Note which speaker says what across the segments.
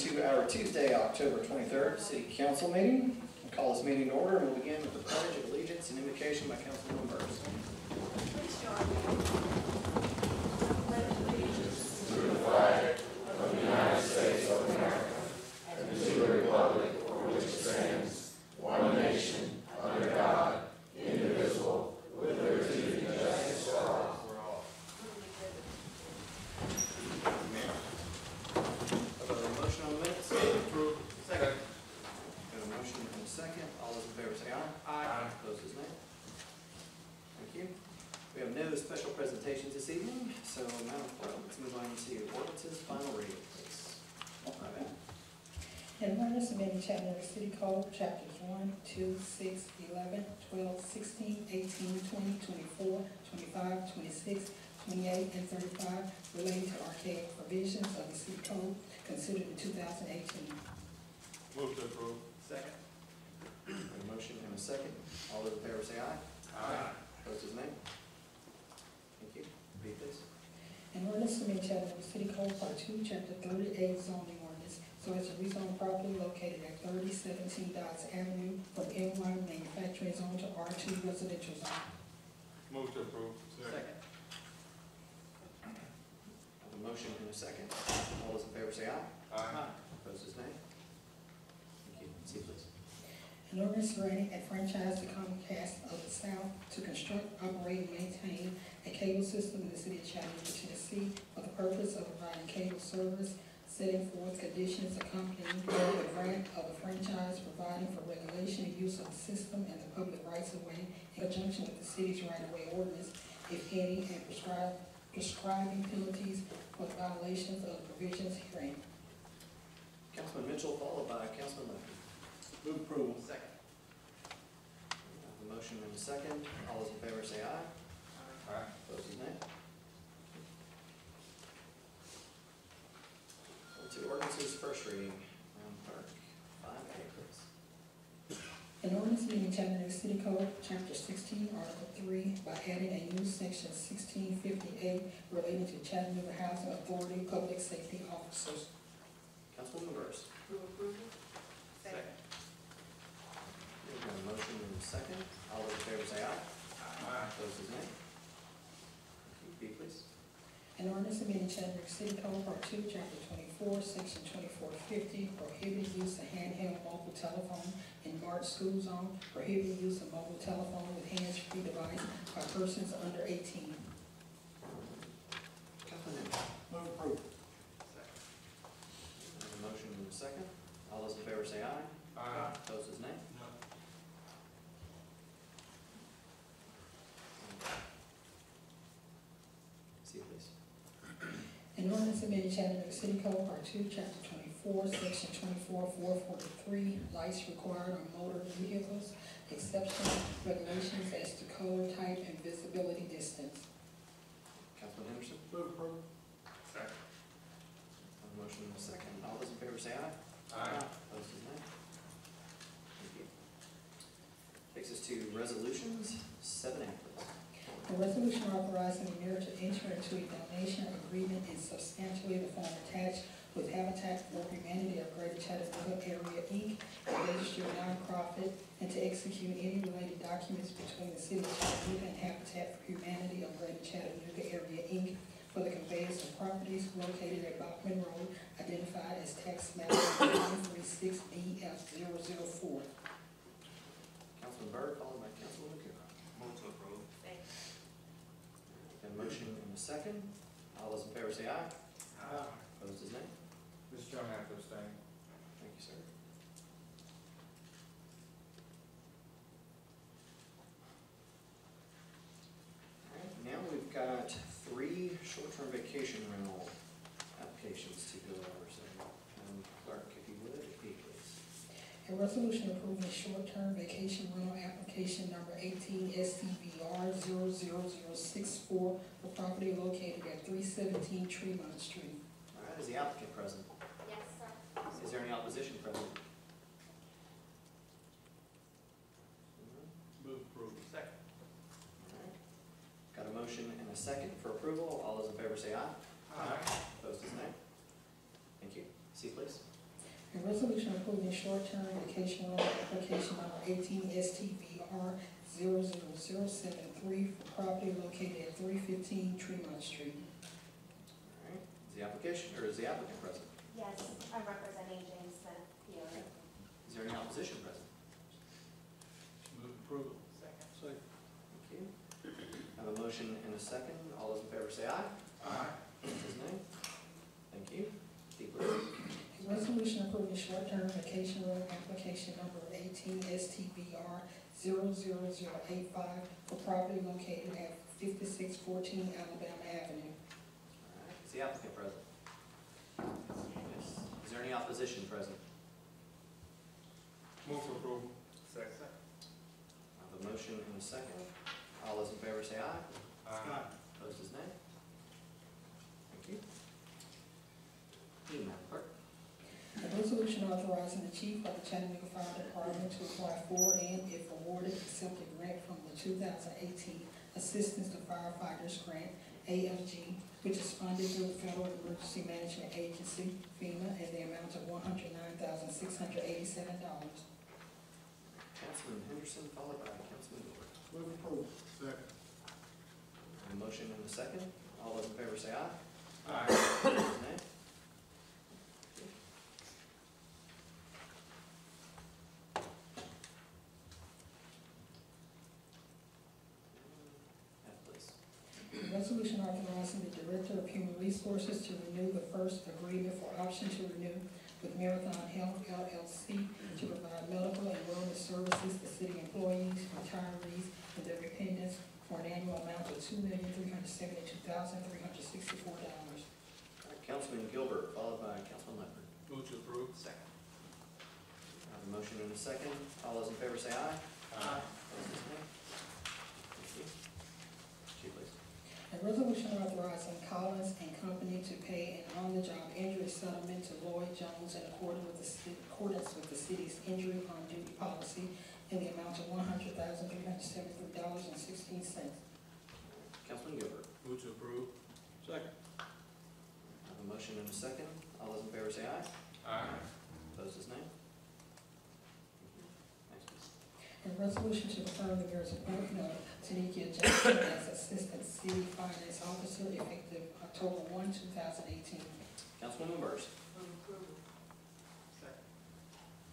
Speaker 1: to our Tuesday, October 23rd, City Council meeting. We'll call this meeting to order, and we'll begin with the Pledge of Allegiance and invocation by Councilman Burns.
Speaker 2: Please join me. I pledge allegiance
Speaker 3: to the flag of the United States of America and to the republic for which it stands, one nation, under God, indivisible, with liberty and justice for all.
Speaker 1: Motion on the minutes?
Speaker 3: Approve. Second.
Speaker 1: Got a motion and a second. All those in favor say aye.
Speaker 3: Aye.
Speaker 1: Opposed is nay. Thank you. We have no special presentations this evening, so Madam Clerk, let's move on to ordinances, final reading, please. My bad.
Speaker 4: An ordinance amending Chattanooga City Code, chapters 1, 2, 6, 11, 12, 16, 18, 20, 24, 25, 26, 28, and 35 relating to archaic provisions of the city code considered in 2018.
Speaker 3: Move to approve.
Speaker 1: Second. A motion and a second. All those in favor say aye.
Speaker 3: Aye.
Speaker 1: Opposed is nay. Thank you. Read this.
Speaker 4: An ordinance amending Chattanooga City Code, Part 2, Chapter 38, zoning ordinance, so as to rezone property located at 3017 Dodge Avenue from M1 manufacturing zone to R2 residential zone.
Speaker 3: Move to approve.
Speaker 1: Second. I have a motion and a second. All those in favor say aye.
Speaker 3: Aye.
Speaker 1: Opposed is nay. Thank you. See, please.
Speaker 4: An ordinance granting a franchise to Comcast of the South to construct, operate, and maintain a cable system in the city of Chattanooga, Tennessee, for the purpose of providing cable service, setting forth conditions accompanying the grant of the franchise, providing for regulation and use of the system and the public rights of way in conjunction with the city's right-of-way ordinance, if any, and prescribing penalties for the violations of the provisions herein.
Speaker 1: Councilman Mitchell, followed by Councilman Lepke.
Speaker 3: Move approval.
Speaker 1: Second. A motion and a second. All those in favor say aye.
Speaker 3: Aye.
Speaker 1: Opposed is nay. On to ordinances, first reading. Madam Clerk, 5A, please.
Speaker 4: An ordinance amending Chattanooga City Code, Chapter 16, Article 3, by adding a new Section 1658 relating to Chattanooga Housing Authority public safety officers.
Speaker 1: Councilwoman Burrs.
Speaker 2: move approval. Second.
Speaker 1: We've got a motion and a second. All those in favor say aye.
Speaker 3: Aye.
Speaker 1: Opposed is nay. Thank you. B, please.
Speaker 4: An ordinance amending Chattanooga City Code, Part 2, Chapter 24, Section 2450, prohibiting use of handheld mobile telephone in marked school zone, prohibiting use of mobile telephone with hands-free device by persons under 18.
Speaker 1: Councilman Mitchell.
Speaker 3: Move approval.
Speaker 1: Second. A motion and a second. All those in favor say aye.
Speaker 3: Aye.
Speaker 1: Opposed is nay. See, please.
Speaker 4: An ordinance amending Chattanooga City Code, Part 2, Chapter 24, Section 24443, lights required on motor vehicles, exception regulations as to color type and visibility distance.
Speaker 1: Councilman Henderson.
Speaker 3: Move approval. Second.
Speaker 1: A motion and a second. All those in favor say aye.
Speaker 3: Aye.
Speaker 1: Opposed is nay. Thank you. Takes us to resolutions, 7A, please.
Speaker 4: A resolution authorizing the mayor to enter into a donation agreement in substantially the form attached with Habitat for Humanity of Greater Chattanooga Area, Inc., a registered nonprofit, and to execute any related documents between the city of Chattanooga and Habitat for Humanity of Greater Chattanooga Area, Inc., for the conveyance of properties located at Bachman Road, identified as tax map 936BF004.
Speaker 1: Councilman Byrd, followed by Councilwoman Cook.
Speaker 3: Move to approve.
Speaker 2: Second.
Speaker 1: Got a motion and a second. All those in favor say aye.
Speaker 3: Aye.
Speaker 1: Opposed is nay.
Speaker 3: Mr. Chairman, I have to abstain.
Speaker 1: Thank you, sir. All right, now we've got 3 short-term vacation rental applications to go over. So, Clerk, if you would, repeat, please.
Speaker 4: A resolution approving short-term vacation rental application number 18 SCVR 00064 for property located at 317 Tremont Street.
Speaker 1: All right, is the applicant present?
Speaker 2: Yes, sir.
Speaker 1: Is there any opposition present?
Speaker 3: Move approval. Second.
Speaker 1: All right. Got a motion and a second for approval. All those in favor say aye.
Speaker 3: Aye.
Speaker 1: Opposed is nay. Thank you. See, please.
Speaker 4: A resolution approving short-term vacation rental application number 18 STVR 00073 for property located at 315 Tremont Street.
Speaker 1: All right, is the application, or is the applicant present?
Speaker 2: Yes, I'm representing James Smith here.
Speaker 1: Is there any opposition present?
Speaker 3: Move approval. Second.
Speaker 1: Thank you. I have a motion and a second. All those in favor say aye.
Speaker 3: Aye.
Speaker 1: Opposed, nay. Thank you. Steve, please.
Speaker 4: A resolution approving short-term vacation rental application number 18 STVR 00085 for property located at 5614 Alabama Avenue.
Speaker 1: All right, is the applicant present? Yes. Is there any opposition present?
Speaker 3: Move for approval. Second.
Speaker 1: I have a motion and a second. All those in favor say aye.
Speaker 3: Aye.
Speaker 1: Opposed is nay. Thank you. You, Madam Clerk.
Speaker 4: A resolution authorizing the chief of the Chattanooga Fire Department to apply for and, if awarded, accept a grant from the 2018 Assistance to Firefighters Grant, AFG, which is funded through the Federal Emergency Management Agency, FEMA, in the amount of $109,687.
Speaker 1: Councilman Henderson, followed by Councilman Gilbert.
Speaker 3: Move approval. Second.
Speaker 1: I have a motion and a second. All those in favor say aye.
Speaker 3: Aye.
Speaker 1: Opposed is nay. F, please.
Speaker 4: A resolution authorizing the Director of Human Resources to renew the first agreement for option to renew with Marathon Health LLC to provide medical and wellness services to city employees, retirees, and their dependents for an annual amount of $2,372,364.
Speaker 1: All right, Councilman Gilbert, followed by Councilman Ledford.
Speaker 3: Move to approve.
Speaker 1: Second. I have a motion and a second. All those in favor say aye.
Speaker 3: Aye.
Speaker 1: Opposed is nay. Thank you. Chief, please.
Speaker 4: A resolution authorizing Collins and Company to pay an on-the-job injury settlement to Lloyd Jones in accordance with the city's injury on duty policy in the amount of $100,373.16.
Speaker 1: Councilman Gilbert.
Speaker 3: Move to approve. Second.
Speaker 1: I have a motion and a second. All those in favor say aye.
Speaker 3: Aye.
Speaker 1: Opposed is nay. Next, please.
Speaker 4: A resolution to confirm the mayor's appointment of Tanika Jackson as Assistant City Finance Officer effective October 1, 2018.
Speaker 1: Councilwoman Burrs.
Speaker 2: Move approval.
Speaker 3: Second.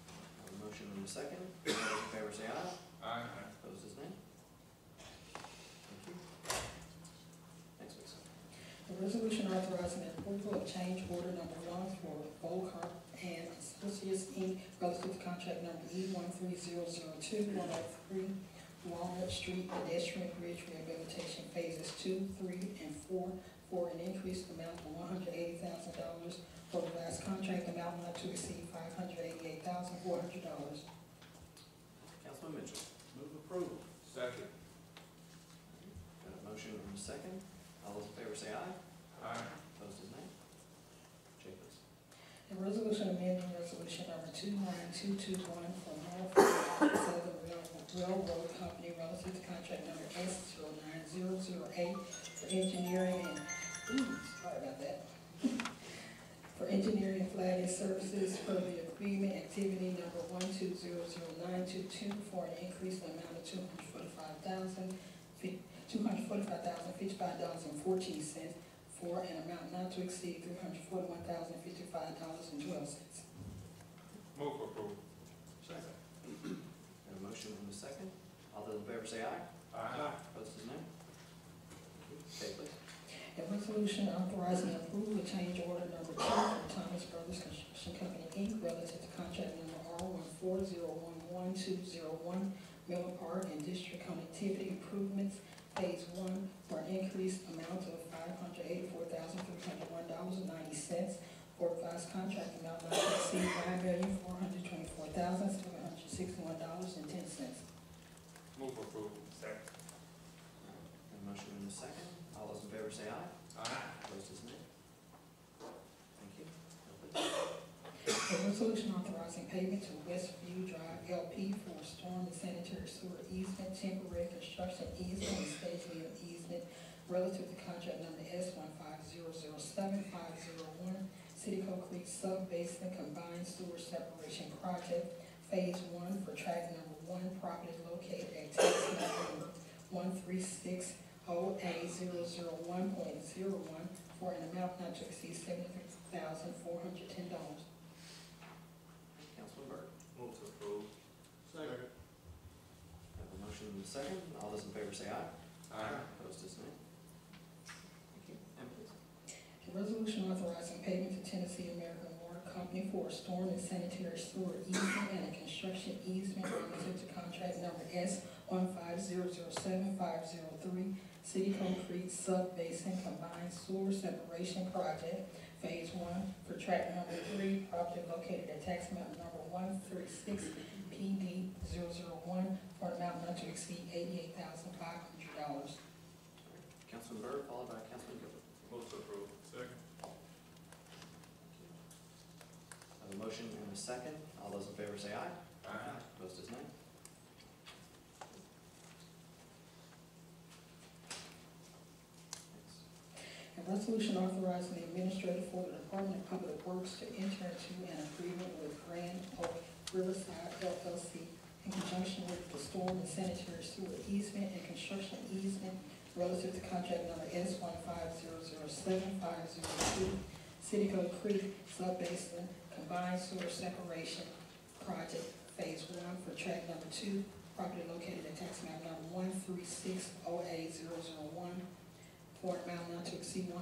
Speaker 1: I have a motion and a second. All those in favor say aye.
Speaker 3: Aye.
Speaker 1: Opposed is nay. Thank you. Next, please.
Speaker 4: A resolution authorizing the approval of change order number 1 for Volkart and Associates Inc. relative to contract number E13002 103 Walnut Street pedestrian bridge rehabilitation phases 2, 3, and 4 for an increased amount of $180,000 for the last contract amount not to exceed $588,400.
Speaker 1: Councilman Mitchell.
Speaker 3: Move approval. Second.
Speaker 1: Got a motion and a second. All those in favor say aye.
Speaker 3: Aye.
Speaker 1: Opposed is nay. Jay, please.
Speaker 4: A resolution amending resolution number 29221 for Norfolk Southern Railroad Company relative to contract number S09008 for engineering and, sorry about that, for engineering and flagging services for the agreement activity number 1200922 for an increase in amount of $245,055.14 for an amount not to exceed $341,055.12.
Speaker 3: Move for approval.
Speaker 1: Second. Got a motion and a second. All those in favor say aye.
Speaker 3: Aye.
Speaker 1: Opposed is nay. Jay, please.
Speaker 4: A resolution authorizing approval of change order number 2 for Thomas Brothers Construction Company, Inc. relative to contract number R14011-201 Miller Park and District Connectivity Improvements, Phase 1, for an increased amount of $584,301.90 for revised contract amount not to exceed $9,424,761.10.
Speaker 3: Move for approval. Second.
Speaker 1: Got a motion and a second. All those in favor say aye.
Speaker 3: Aye.
Speaker 1: Opposed is nay. Thank you.
Speaker 4: A resolution authorizing payment to Westview Drive LP for storm and sanitary sewer easement, temporary construction easement, and stage mill easement relative to contract number S15007-501 City Cove Creek Sub-Basin Combined Sewer Separation Project, Phase 1 for tract number 1, property located at tax map number 13608A001.01 for an amount not to exceed $73,410.
Speaker 1: Councilman Burt.
Speaker 3: Move to approve. Second.
Speaker 1: Have a motion and a second. All those in favor say aye.
Speaker 3: Aye.
Speaker 1: Opposed is nay. Thank you. And please.
Speaker 4: A resolution authorizing payment to Tennessee American Water Company for a storm and sanitary sewer easement and a construction easement relative to contract number S15007-503, City Cove Creek Sub-Basin Combined Sewer Separation Project, Phase 1 for tract number 3, property located at tax map number 136PD001 for an amount not to exceed $88,500.
Speaker 1: Councilman Burt, followed by Councilman Gilbert.
Speaker 3: Move to approve. Second.
Speaker 1: Have a motion and a second. All those in favor say aye.
Speaker 3: Aye.
Speaker 1: Opposed is nay.
Speaker 4: A resolution authorizing the administrator for the Department of Public Works to enter into an agreement with Grand Oak Riverside LLC in conjunction with the storm and sanitary sewer easement and construction easement relative to contract number S15007-502, City Cove Creek Sub-Basin Combined Sewer Separation Project, Phase 1 for tract number 2, property located at tax map number 13608A001 for an amount not to exceed $145,775.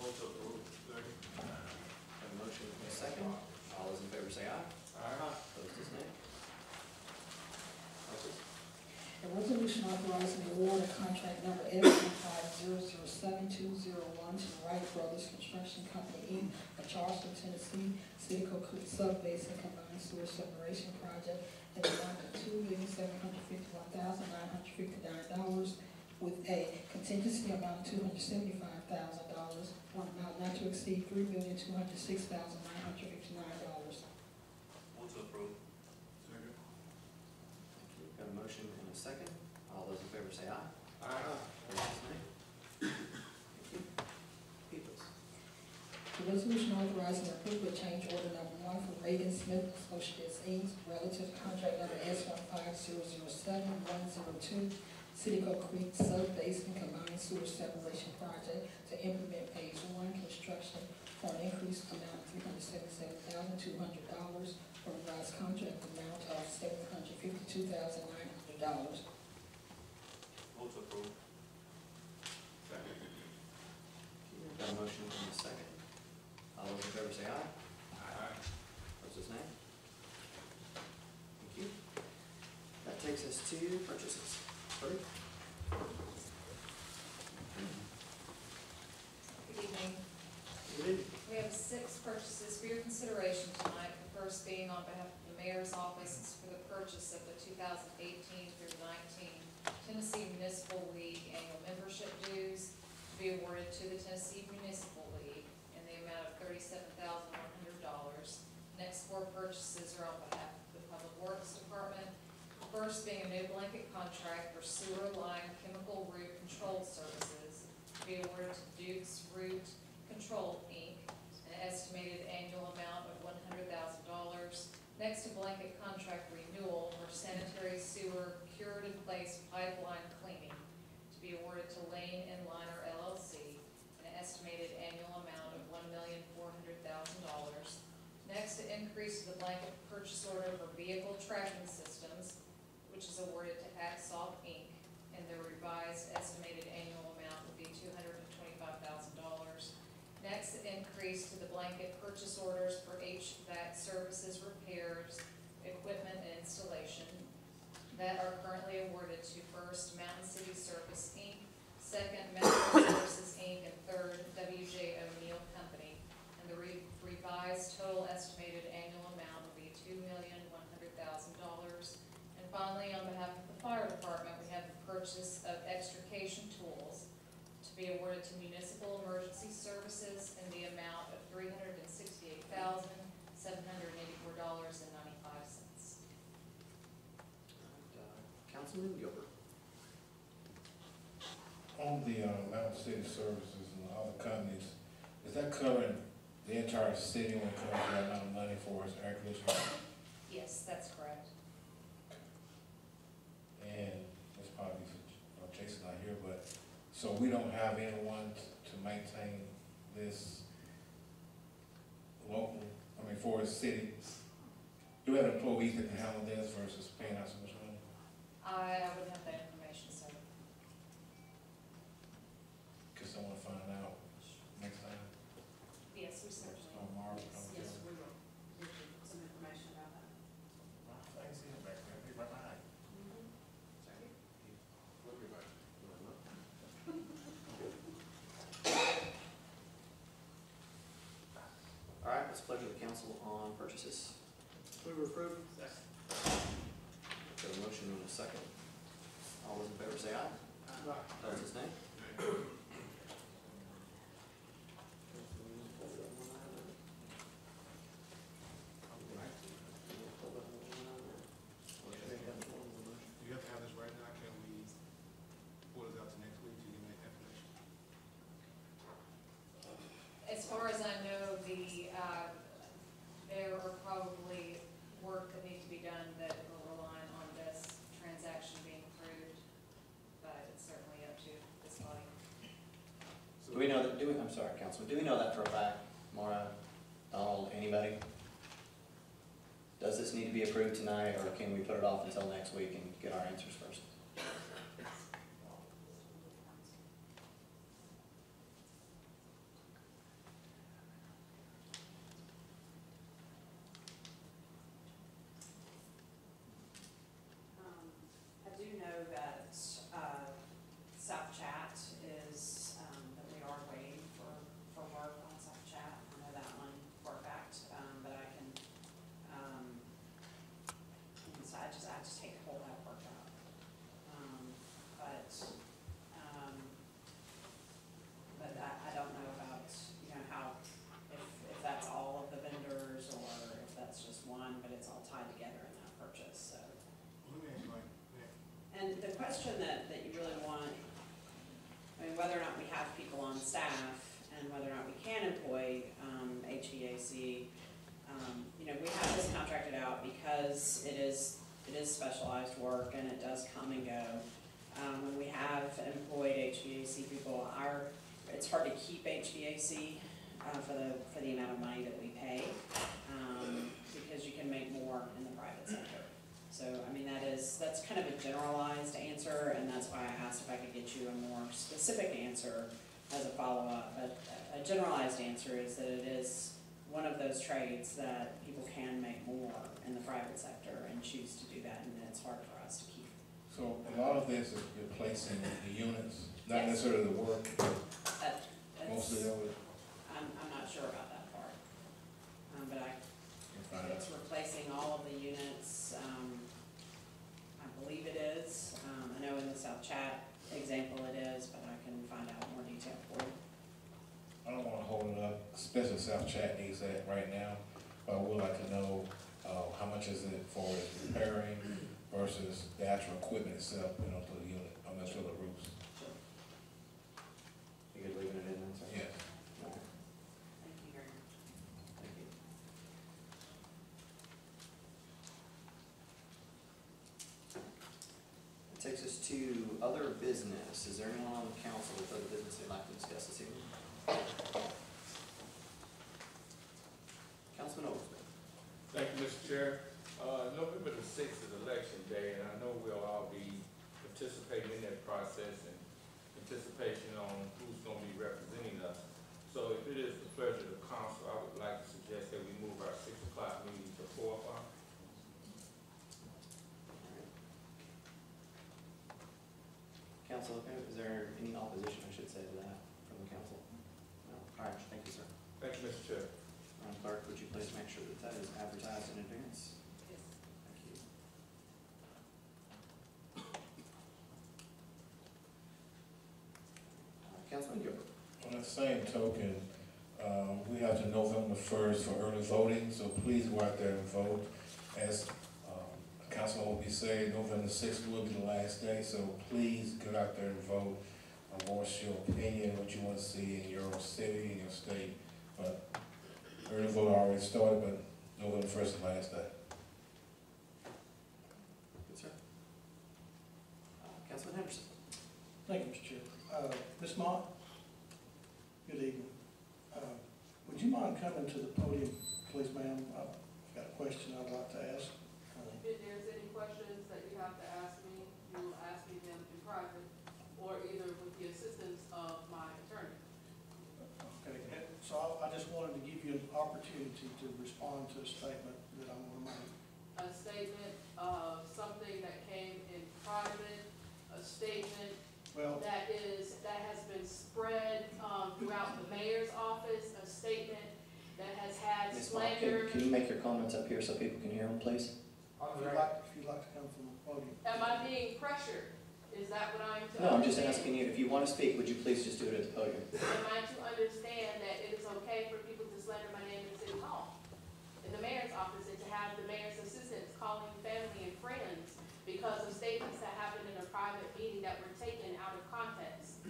Speaker 3: Move to approve. Second.
Speaker 1: Have a motion and a second. All those in favor say aye.
Speaker 3: Aye.
Speaker 1: Opposed is nay. Please.
Speaker 4: A resolution authorizing the award of contract number S15007-201 to Wright Brothers Construction Company, Inc. of Charleston, Tennessee, City Cove Creek Sub-Basin Combined Sewer Separation Project in the amount of $2,751,959 with a contingency amount of $275,000 for an amount not to exceed $3,206,959.
Speaker 3: Move to approve. Second.
Speaker 1: Got a motion and a second. All those in favor say aye.
Speaker 3: Aye.
Speaker 1: Opposed is nay. Thank you. Peoples.
Speaker 4: The resolution authorizing approval of change order number 1 for Reagan Smith Associates, Inc. relative to contract number S15007-102, City Cove Creek Sub-Basin Combined Sewer Separation Project to implement Phase 1 construction for an increased amount of $377,200 for a revised contract amount of $752,900.
Speaker 3: Move to approve. Second.
Speaker 1: Got a motion and a second. All those in favor say aye.
Speaker 3: Aye.
Speaker 1: Opposed is nay. Thank you. That takes us to purchases. Burt?
Speaker 5: Good evening.
Speaker 1: Good evening.
Speaker 5: We have 6 purchases for your consideration tonight. The first being on behalf of the mayor's office is for the purchase of the 2018 through 19 Tennessee Municipal League annual membership dues to be awarded to the Tennessee Municipal League in the amount of $37,100. Next 4 purchases are on behalf of the Public Works Department. The first being a new blanket contract for sewer line chemical root control services to be awarded to Duke's Root Control, Inc., an estimated annual amount of $100,000. Next, a blanket contract renewal for sanitary sewer cured-in-place pipeline cleaning to be awarded to Lane and Liner LLC, an estimated annual amount of $1,400,000. Next, an increase to the blanket purchase order for vehicle tracking systems, which is awarded to Axop, Inc., and the revised estimated annual amount would be $225,000. Next, an increase to the blanket purchase orders for HVAC services, repairs, equipment, and installation that are currently awarded to first Mountain City Service, Inc., second Medical Services, Inc., and third W.J. O'Neill Company. And the revised total estimated annual amount will be $2,100,000. And finally, on behalf of the fire department, we have the purchase of extrication tools to be awarded to Municipal Emergency Services in the amount of $368,784.95.
Speaker 1: Councilman Gilbert.
Speaker 6: On the Mountain City Services and the other
Speaker 3: companies, is that covering the entire city when it comes to that amount of money for its air conditioning?
Speaker 5: Yes, that's correct.
Speaker 3: And it's probably, Jason's not here, but, so we don't have anyone to maintain this local, for the city? Do we have employees that can handle this versus paying out so much money?
Speaker 5: I wouldn't have that information, sir.
Speaker 3: Could someone find out next time?
Speaker 5: Yes, we certainly.
Speaker 3: Or Mark,
Speaker 6: Yes, we will give you some information about that.
Speaker 3: I ain't seen him back there, he's right behind.
Speaker 1: All right, it's pleasure of the council on purchases.
Speaker 7: Move approved.
Speaker 1: Got a motion and a second. All those in favor say aye. Opposed, nay.
Speaker 8: Do you have to have this right now? Can we pull this out to next week to give me that information?
Speaker 5: As far as I know, there are probably work that need to be done that will rely on this transaction being approved, but it's certainly up to this body.
Speaker 1: Do we know that, I'm sorry, Councilman, do we know that for a fact, Maura, Donald, anybody? Does this need to be approved tonight, or can we put it off until next week and get our answers first?
Speaker 6: I do know that, South Chat is, that we are waiting for work on South Chat. I know that one for a fact, but I can, so I just hate to hold that work up. But I don't know about, how, if that's all of the vendors or if that's just one, but it's all tied together in that purchase, so.
Speaker 8: Let me ask you,
Speaker 6: And the question that you really want, whether or not we have people on staff and whether or not we can employ HVAC, we have this contracted out because it is specialized work and it does come and go. When we have employed HVAC people, it's hard to keep HVAC for the amount of money that we pay, because you can make more in the private sector. So, that's kind of a generalized answer, and that's why I asked if I could get you a more specific answer as a follow-up. But a generalized answer is that it is one of those trades that people can make more in the private sector and choose to do that, and it's hard for us to keep.
Speaker 3: So a lot of this is replacing the units, not
Speaker 6: Yes.
Speaker 3: necessarily the work,
Speaker 6: That's,
Speaker 3: mostly of it.
Speaker 6: I'm not sure about that part, but
Speaker 3: Can find out.
Speaker 6: it's replacing all of the units, I believe it is. I know in the South Chat example it is, but I can find out more detail for you.
Speaker 3: I don't wanna hold it up, especially South Chat needs that right now, but I would like to know, how much is it for repairing versus the actual equipment itself, to the unit, to the roofs.
Speaker 1: You good leaving it in then, sir?
Speaker 3: Yes.
Speaker 1: All right,
Speaker 6: Thank you very much.
Speaker 1: thank you. It takes us to other business. Is there anyone on the council with other business they'd like to discuss this evening? Councilman Oakley.
Speaker 9: Thank you, Mr. Chair. November the 6th is election day, and I know we'll all be participating in that process and anticipation on who's going to be representing us. So if it is the pleasure of the council, I would like to suggest that we move our 6 o'clock meeting to 4 o'clock.
Speaker 1: Council, is there any opposition, I should say, to that from the council? No. All right, thank you, sir.
Speaker 9: Thank you, Mr. Chair.
Speaker 1: Madam Clerk, would you please make sure that that is advertised in advance?
Speaker 6: Yes.
Speaker 1: Thank you. Councilman Gilbert.
Speaker 3: On the same token, we have to November 1st for early voting, so please go out there and vote. As Councilman will be saying, November 6th will be the last day, so please get out there and vote.
Speaker 8: voice your opinion, what you want to see in your city, in your state. But early vote already started, but November 1st is the last day.
Speaker 1: Good, sir. Councilman Henderson.
Speaker 7: Thank you, Mr. Chair. Ms. Mott, good evening. Would you mind coming to the podium, please, ma'am? I've got a question I'd like to ask.
Speaker 10: If there's any questions that you have to ask me, you will ask me them in private or either with the assistance of my attorney.
Speaker 7: Okay, so I just wanted to give you an opportunity to respond to a statement that I'm going to make.
Speaker 10: A statement of something that came in private, a statement
Speaker 7: Well,
Speaker 10: that has been spread throughout the mayor's office, a statement that has had
Speaker 1: Ms. Mott,
Speaker 10: slander.
Speaker 1: can you make your comments up here so people can hear them, please?
Speaker 7: if you'd like to come from the podium.
Speaker 10: Am I being pressured? Is that what I'm to
Speaker 1: No, I'm just
Speaker 10: understand?
Speaker 1: asking you, if you want to speak, would you please just do it at the podium?
Speaker 10: Am I to understand that it is okay for people to slander my name in City Hall, in the mayor's office, and to have the mayor's assistants calling family and friends because of statements that happened in a private meeting that were taken out of context?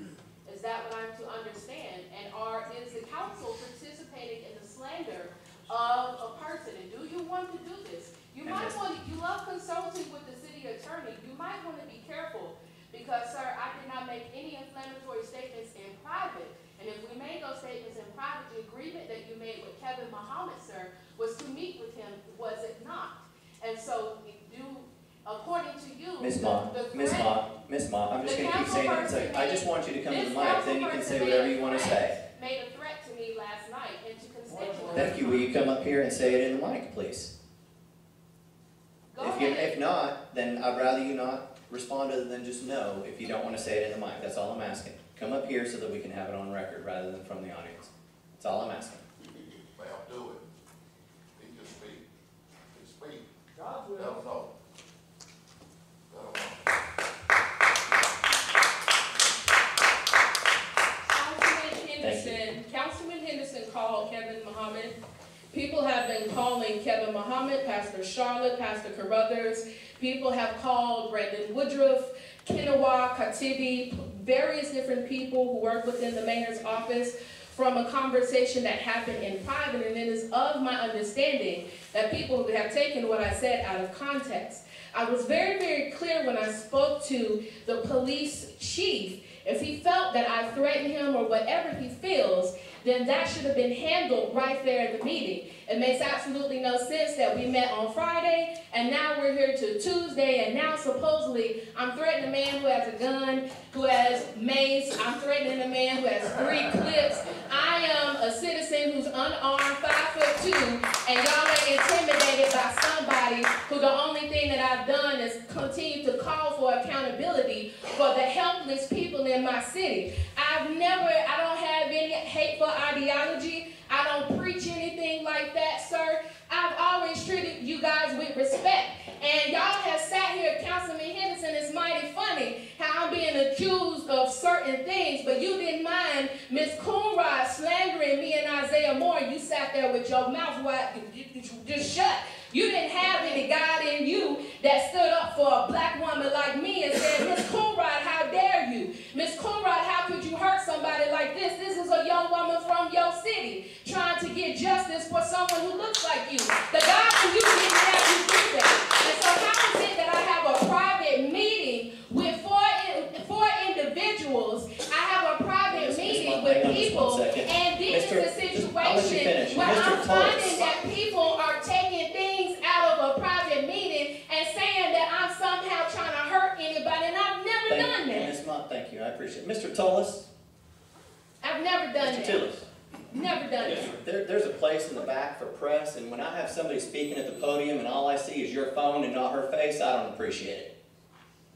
Speaker 10: Is that what I'm to understand? And is the council participating in the slander of a person? And do you want to do this? You love consulting with the city attorney. You might want to be careful because, sir, I did not make any inflammatory statements in private. And if we made those statements in private, the agreement that you made with Kevin Muhammad, sir, was to meet with him, was it not? And so, according to you,
Speaker 1: Ms. Mott, I'm just gonna keep saying it, I just want you to come to the mic, then you can say whatever you wanna say.
Speaker 10: made a threat to me last night and to constituents.
Speaker 1: Thank you, will you come up here and say it in the mic, please?
Speaker 10: Go ahead.
Speaker 1: If not, then I'd rather you not respond other than just no, if you don't wanna say it in the mic, that's all I'm asking. Come up here so that we can have it on record rather than from the audience. That's all I'm asking.
Speaker 3: Well, do it. He can speak. He can speak. God will. Let him know. Let him know.
Speaker 10: Councilman Henderson called Kevin Muhammad. People have been calling Kevin Muhammad, Pastor Charlotte, Pastor Carruthers. People have called Brandon Woodruff, Kenawa, Katibi, various different people who work within the mayor's office from a conversation that happened in private, and it is of my understanding that people have taken what I said out of context. I was very, very clear when I spoke to the police chief. If he felt that I threatened him or whatever he feels, then that should have been handled right there at the meeting. It makes absolutely no sense that we met on Friday, and now we're here to Tuesday, and now supposedly I'm threatening a man who has a gun, who has mace. I'm threatening a man who has 3 clips. I am a citizen who's unarmed, 5'2", and y'all are intimidated by somebody who the only thing that I've done is continue to call for accountability for the helpless people in my city. I don't have any hateful ideology. I don't preach anything like that, sir. I've always treated you guys with respect. And y'all have sat here, Councilman Henderson, it's mighty funny how I'm being accused of certain things, but you didn't mind Ms. Coonrod slandering me and Isaiah Moore. You sat there with your mouth wide, just shut. You didn't have any God in you that stood up for a black woman like me and said, Ms. Coonrod, how dare you? Ms. Coonrod, how could you hurt somebody like this? This is a young woman from your city trying to get justice for someone who looks like you. The God in you didn't have you do that. And so how is it that I have a private meeting with four individuals? I have a private meeting with people, and this is a situation where I'm finding that people are taking things out of a private meeting and saying that I'm somehow trying to hurt anybody, and I've never done that.
Speaker 1: Ms. Mott, thank you, I appreciate it. Mr. Tullis?
Speaker 10: I've never done
Speaker 1: Mr.
Speaker 10: that.
Speaker 1: Tullis?
Speaker 10: Never done that.
Speaker 1: There's a place in the back for press, and when I have somebody speaking at the podium and all I see is your phone and not her face, I don't appreciate it.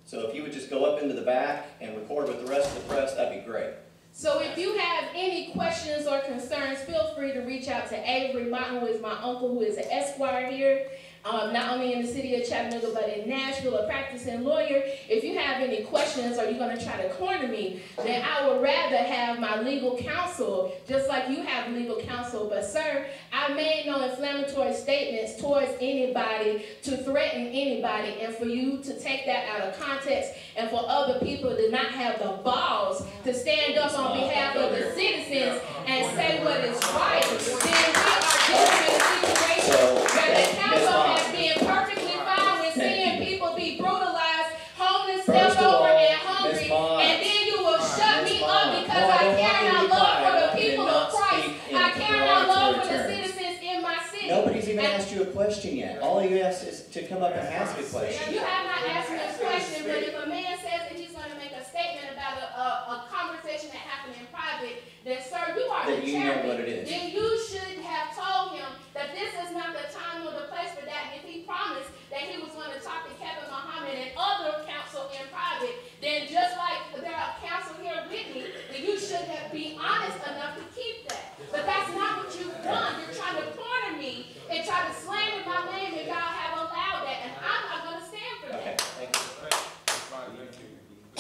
Speaker 1: So if you would just go up into the back and record with the rest of the press, that'd be great.
Speaker 10: So if you have any questions or concerns, feel free to reach out to Avery Martin, who is my uncle, who is an esquire here. not only in the city of Chattanooga, but in Nashville, a practicing lawyer. If you have any questions or you're going to try to corner me, then I would rather have my legal counsel, just like you have legal counsel. But sir, I made no inflammatory statements towards anybody to threaten anybody, and for you to take that out of context and for other people to not have the balls to stand up on behalf of the citizens and say what is right, then we are just in a situation where the council has been perfectly fine with seeing people be brutalized, homeless, stepped over, and hungry, and then you will shut me up because I carry out love for the people of Christ. I carry out love for the citizens in my city.
Speaker 1: Nobody's even asked you a question yet. All you asked is to come up and ask a question.
Speaker 10: You have not asked me a question, but if a man says that he's going to make a statement about a conversation that happened in private, then sir, you are the
Speaker 1: Then you know
Speaker 10: chairman.
Speaker 1: what it is.
Speaker 10: Then you should have told him that this is not the time or the place for that. If he promised that he was going to talk to Kevin Muhammad and other counsel in private, then just like there are counsel here with me, then you should have been honest enough to keep that. But that's not what you've done. You're trying to corner me and try to slander my name, and y'all have allowed that, and I'm not going to stand for
Speaker 1: Okay,
Speaker 10: that.
Speaker 1: thank you.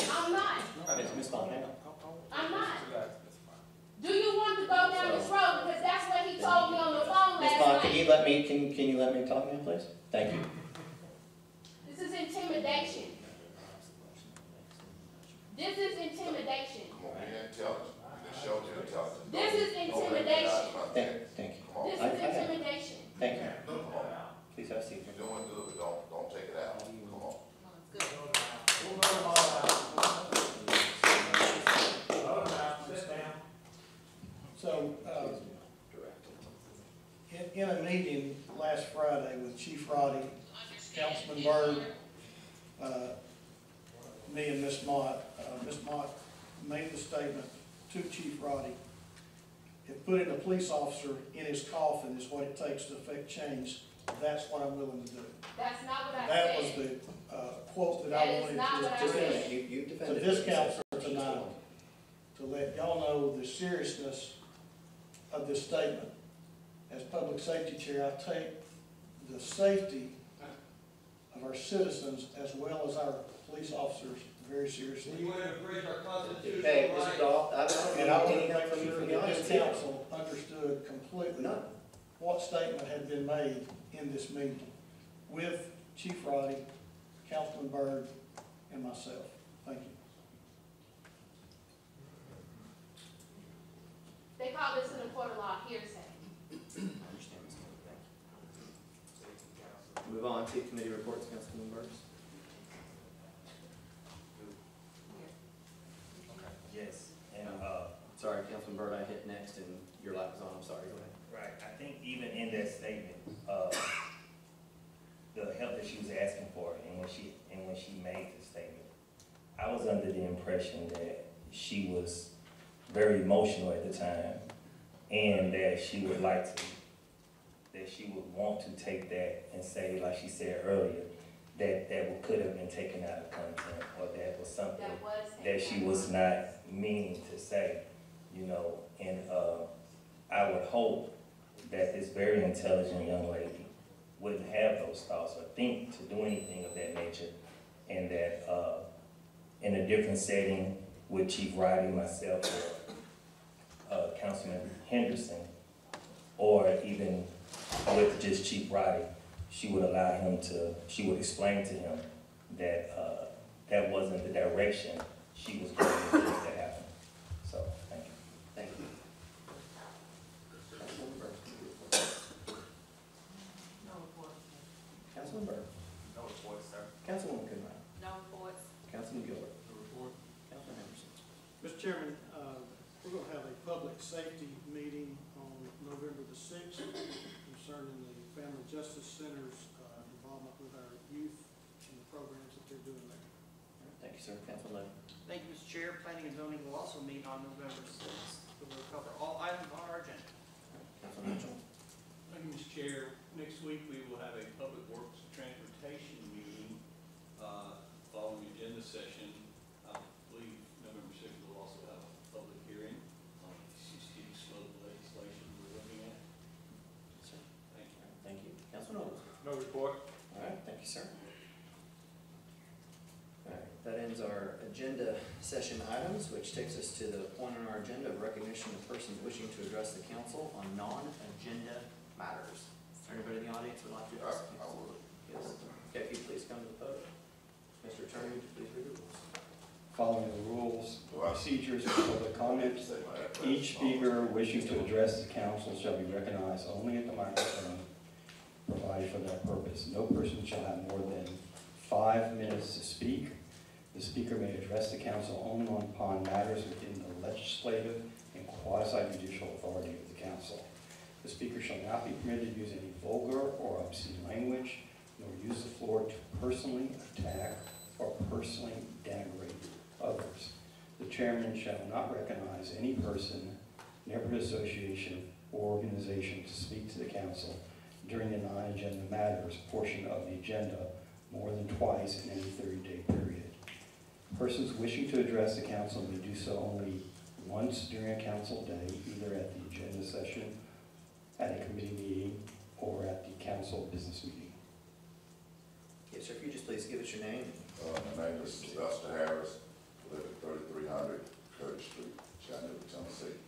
Speaker 10: I'm not.
Speaker 1: Ms. Bond, hang on.
Speaker 10: I'm not. Do you want to go down this road? Because that's what he told me on the phone
Speaker 1: Ms.
Speaker 10: last
Speaker 1: Bond, can
Speaker 10: night.
Speaker 1: you let me talk now, please? Thank you.
Speaker 10: This is intimidation. This is intimidation.
Speaker 3: Come on, be intelligent. Let's show you intelligence.
Speaker 10: This is intimidation.
Speaker 1: Thank you.
Speaker 3: Come on.
Speaker 10: This
Speaker 1: I
Speaker 10: is
Speaker 1: got it.
Speaker 10: intimidation.
Speaker 1: Thank you.
Speaker 3: Come on.
Speaker 1: Please have a seat.
Speaker 3: You're doing good, but don't take it out. Come on.
Speaker 7: So, in a meeting last Friday with Chief Roddy, Councilman Byrd, me and Ms. Mott made the statement to Chief Roddy, if putting a police officer in his coffin is what it takes to affect change, that's what I'm willing to do.
Speaker 10: That's not what I
Speaker 7: That was
Speaker 10: said.
Speaker 7: the quote that
Speaker 10: That
Speaker 7: I
Speaker 10: is
Speaker 7: wanted
Speaker 10: not what I
Speaker 1: Just a
Speaker 7: to
Speaker 1: minute, you
Speaker 7: to
Speaker 1: defended
Speaker 7: this
Speaker 1: it.
Speaker 7: council tonight, to let y'all know the seriousness of this statement. As public safety chair, I take the safety of our citizens as well as our police officers very seriously.
Speaker 1: Hey, Mr. Dahl, I don't
Speaker 7: And
Speaker 1: need
Speaker 7: I want to
Speaker 1: anything
Speaker 7: make
Speaker 1: from you
Speaker 7: sure
Speaker 1: from
Speaker 7: that
Speaker 1: the
Speaker 7: this
Speaker 1: audience.
Speaker 7: council understood completely
Speaker 1: None.
Speaker 7: what statement had been made in this meeting with Chief Roddy, Councilman Byrd, and myself. Thank you.
Speaker 10: They call this in the court of law hearsay.
Speaker 1: I understand, Ms. Bond. Thank you. Move on to committee reports, Councilman Burks.
Speaker 11: Yes, and,
Speaker 1: Sorry, Councilman Byrd, I hit next and your light was on, I'm sorry, go ahead.
Speaker 11: right, I think even in that statement, the help that she was asking for, and when she made the statement, I was under the impression that she was very emotional at the time, and that she would like to, that she would want to take that and say, like she said earlier, that could have been taken out of content, or that was something
Speaker 10: That was.
Speaker 11: that she was not meaning to say, you know, and I would hope that this very intelligent young lady wouldn't have those thoughts or think to do anything of that nature, and that in a different setting with Chief Roddy, myself, or Councilman Henderson, or even with just Chief Roddy, she would allow him to, she would explain to him that that wasn't the direction she was going to make that happen. So, thank you.
Speaker 1: Thank you. Councilman Burks. Councilman Byrd.
Speaker 11: No report, sir.
Speaker 1: Councilwoman Coonrod.
Speaker 6: No reports.
Speaker 1: Councilman Gilbert.
Speaker 7: The report.
Speaker 1: Councilman Henderson.
Speaker 7: Mr. Chairman, we're going to have a public safety meeting on November the 6th concerning the Family Justice Center's involvement with our youth and the programs that they're doing there.
Speaker 1: Thank you, sir. Councilman Levin.
Speaker 12: Thank you, Mr. Chair. Planning and zoning will also meet on November 6th. So we'll cover all items on our agenda.
Speaker 1: Councilman Mitchell.
Speaker 13: Thank you, Mr. Chair. Next week, we will have a Public Works Transportation meeting, following the agenda session. I believe November 6th will also have a public hearing on city slope legislation we're looking at.
Speaker 1: Sir.
Speaker 13: Thank you.
Speaker 1: Thank you. Councilman Owens.
Speaker 9: No report.
Speaker 1: you, sir. All right, that ends our agenda session items, which takes us to the point on our agenda of recognition of persons wishing to address the council on non-agenda matters. Is there anybody in the audience who would like to address the council? Yes. Okay, if you please come to the podium. Mr. Attorney, would you please read the rules?
Speaker 14: Following the rules, procedures for public comment, each speaker wishing to address the council shall be recognized only at the microphone provided for that purpose. No person shall have more than 5 minutes to speak. The speaker may address the council only upon matters within the legislative and quasi-judicial authority of the council. The speaker shall not be permitted to use any vulgar or obscene language, nor use the floor to personally attack or personally denigrate others. The chairman shall not recognize any person, neighborhood association, or organization to speak to the council during the non-agenda matters portion of the agenda more than twice in any 30-day period. Persons wishing to address the council may do so only once during a council day, either at the agenda session, at a committee meeting, or at the council business meeting.
Speaker 1: Yes, sir, if you just please give us your name.
Speaker 3: My name is Sylvester Harris, live at 3300 Curtis Street, Chattanooga, Tennessee.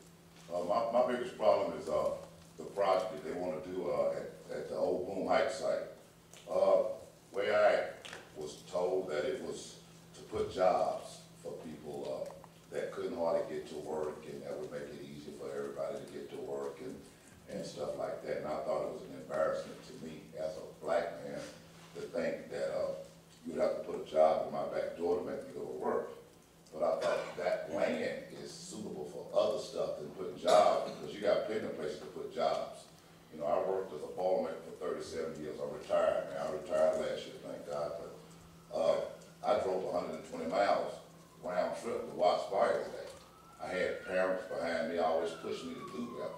Speaker 3: My biggest problem is the project that they want to do at the old Boone Heights site. Where I was told that it was to put jobs for people that couldn't hardly get to work, and that would make it easier for everybody to get to work and stuff like that. And I thought it was an embarrassment to me as a black man to think that you'd have to put a job in my back door to make me go to work. But I thought that land is suitable for other stuff than putting jobs, because you got plenty of places to put jobs. You know, I worked as a ballman for 37 years. I'm retired now. I retired last year, thank God. But I drove 120 miles round trip to watch Fires Day. I had parents behind me always pushing me to do that.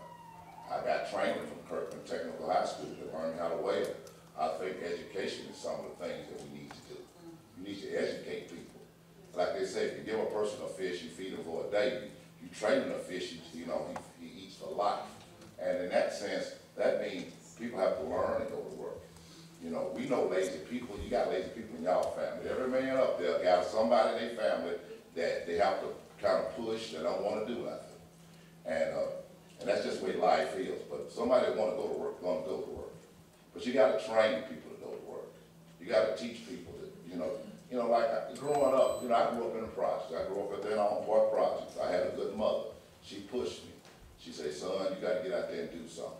Speaker 3: I got training from Kirkland Technical High School to learn how to weld. I think education is some of the things that we need to do. You need to educate people. Like they say, if you give a person a fish, you feed him for a day. You train him a fish, you know, he eats for life. And in that sense, that means people have to learn and go to work. You know, we know lazy people. You got lazy people in y'all family. Every man up there got somebody in their family that they have to kind of push, that don't want to do nothing. And that's just the way life is. But somebody that want to go to work, going to go to work. But you got to train people to go to work. You got to teach people that, you know, like growing up, you know, I grew up in the projects. I grew up at the Elm Park projects. I had a good mother. She pushed me. She said, son, you got to get out there and do something.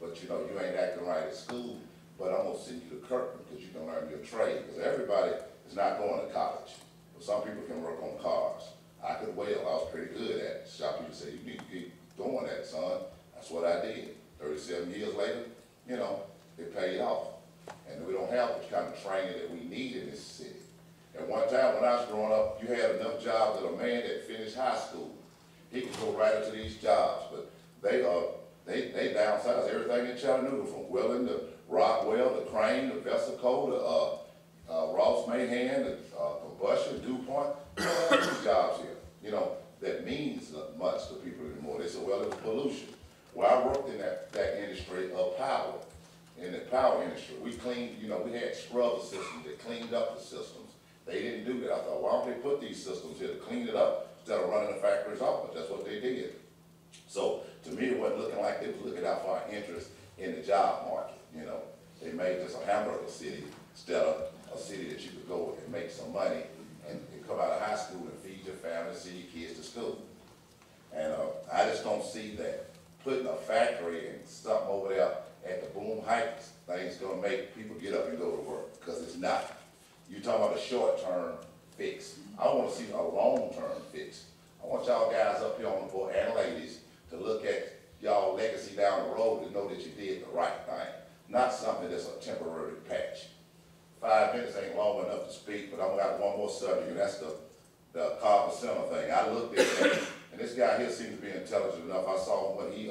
Speaker 3: But, you know, you ain't acting right at school, but I'm going to send you to Kirkland because you can learn your trade. Because everybody is not going to college. But some people can work on cars. I could weld. I was pretty good at it. Shop people say, you need to keep doing that, son. That's what I did. 37 years later, you know, it paid off. And we don't have the kind of training that we need in this city. At one time when I was growing up, you had enough jobs that a man that finished high school, he could go right into these jobs. But they downsized everything in Chattanooga, from welding to Rockwell, to Crane, to Vesico, to Ross Mahan, to Combustion, DuPont. We don't have these jobs here, you know, that means much to people anymore. They say, well, it's pollution. Well, I worked in that industry of power. In the power industry, we cleaned, you know, we had scrubber systems that cleaned up the systems. They didn't do that. I thought, why don't they put these systems here to clean it up instead of running the factories off? But that's what they did. So to me, it wasn't looking like they was looking out for our interest in the job market. You know, they made this a hamburger city instead of a city that you could go and make some money and come out of high school and feed your family, send your kids to school. And I just don't see that putting a factory and something over there at the Boone Heights thing's gonna make people get up and go to work, because it's not. You're talking about a short-term fix. I want to see a long-term fix. I want y'all guys up here on the board, and ladies, to look at y'all legacy down the road and know that you did the right thing, not something that's a temporary patch. 5 minutes ain't long enough to speak, but I've got one more subject, and that's the Carver Center thing. I looked at that, and this guy here seems to be intelligent enough. I saw what he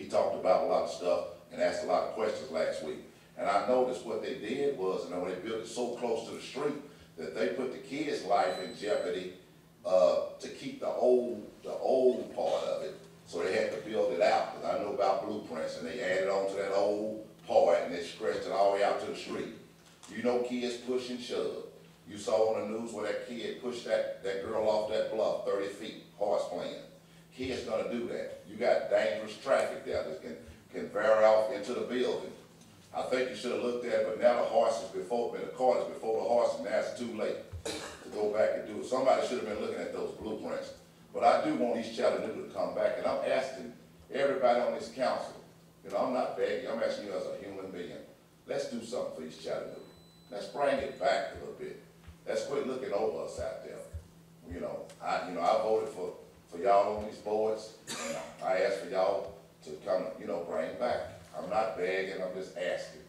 Speaker 3: talked about a lot of stuff and asked a lot of questions last week. And I noticed what they did was, when they built it so close to the street, that they put the kids' life in jeopardy to keep the old part of it. So they had to build it out, because I know about blueprints, and they added on to that old part, and they stretched it all the way out to the street. You know kids push and shove. You saw on the news where that kid pushed that girl off that bluff 30 feet, horse playing. Kids gonna do that. You got dangerous traffic there that can veer off into the building. I think you should have looked at it, but now the cart is before the horse, and now it's too late to go back and do it. Somebody should have been looking at those blueprints. But I do want East Chattanooga to come back, and I'm asking everybody on this council, you know, I'm not begging, I'm asking you as a human being, let's do something for East Chattanooga. Let's bring it back a little bit. Let's quit looking over us out there. You know, I voted for y'all on these boards. I asked for y'all to come, bring it back. I'm not begging, I'm just asking.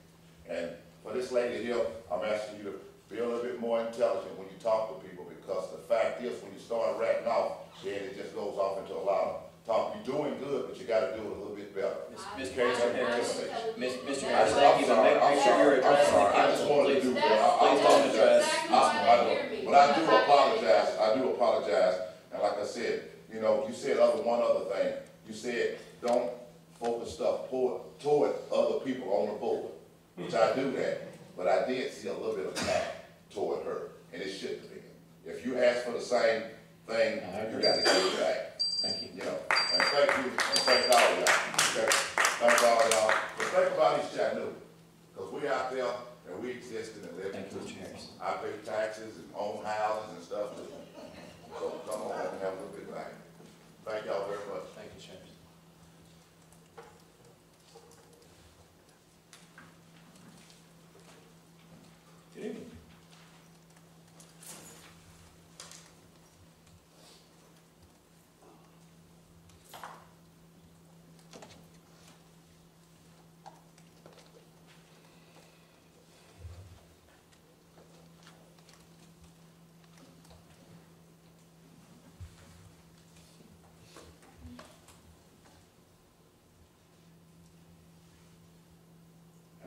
Speaker 3: And for this lady here, I'm asking you to be a little bit more intelligent when you talk to people, because the fact is, when you start ratting off, then it just goes off into a lot of talk. You're doing good, but you gotta do it a little bit better.
Speaker 1: Mr. Harris, Mr.
Speaker 3: I'm
Speaker 1: Harris, thank you, but make sure you're addressing the
Speaker 3: sorry, I just
Speaker 1: council,
Speaker 3: wanted to
Speaker 1: please.
Speaker 3: do
Speaker 1: Please don't address.
Speaker 3: But I do apologize, and like I said, you said one other thing. You said, don't focus stuff toward other people on the board, which I do that, but I did see a little bit of attack toward her, and it shouldn't be. If you ask for the same thing, you gotta give it back.
Speaker 1: Thank you.
Speaker 3: And thank you, and thank all of y'all. Okay? Thank all of y'all. But think about East Chattanooga, because we out there, and we exist and live.
Speaker 1: Thank you, Mr. Harris.
Speaker 3: I pay taxes and own houses and stuff too. So come on, let me have a little bit back. Thank y'all very much.
Speaker 1: Thank you, Sheriff.
Speaker 8: Good evening.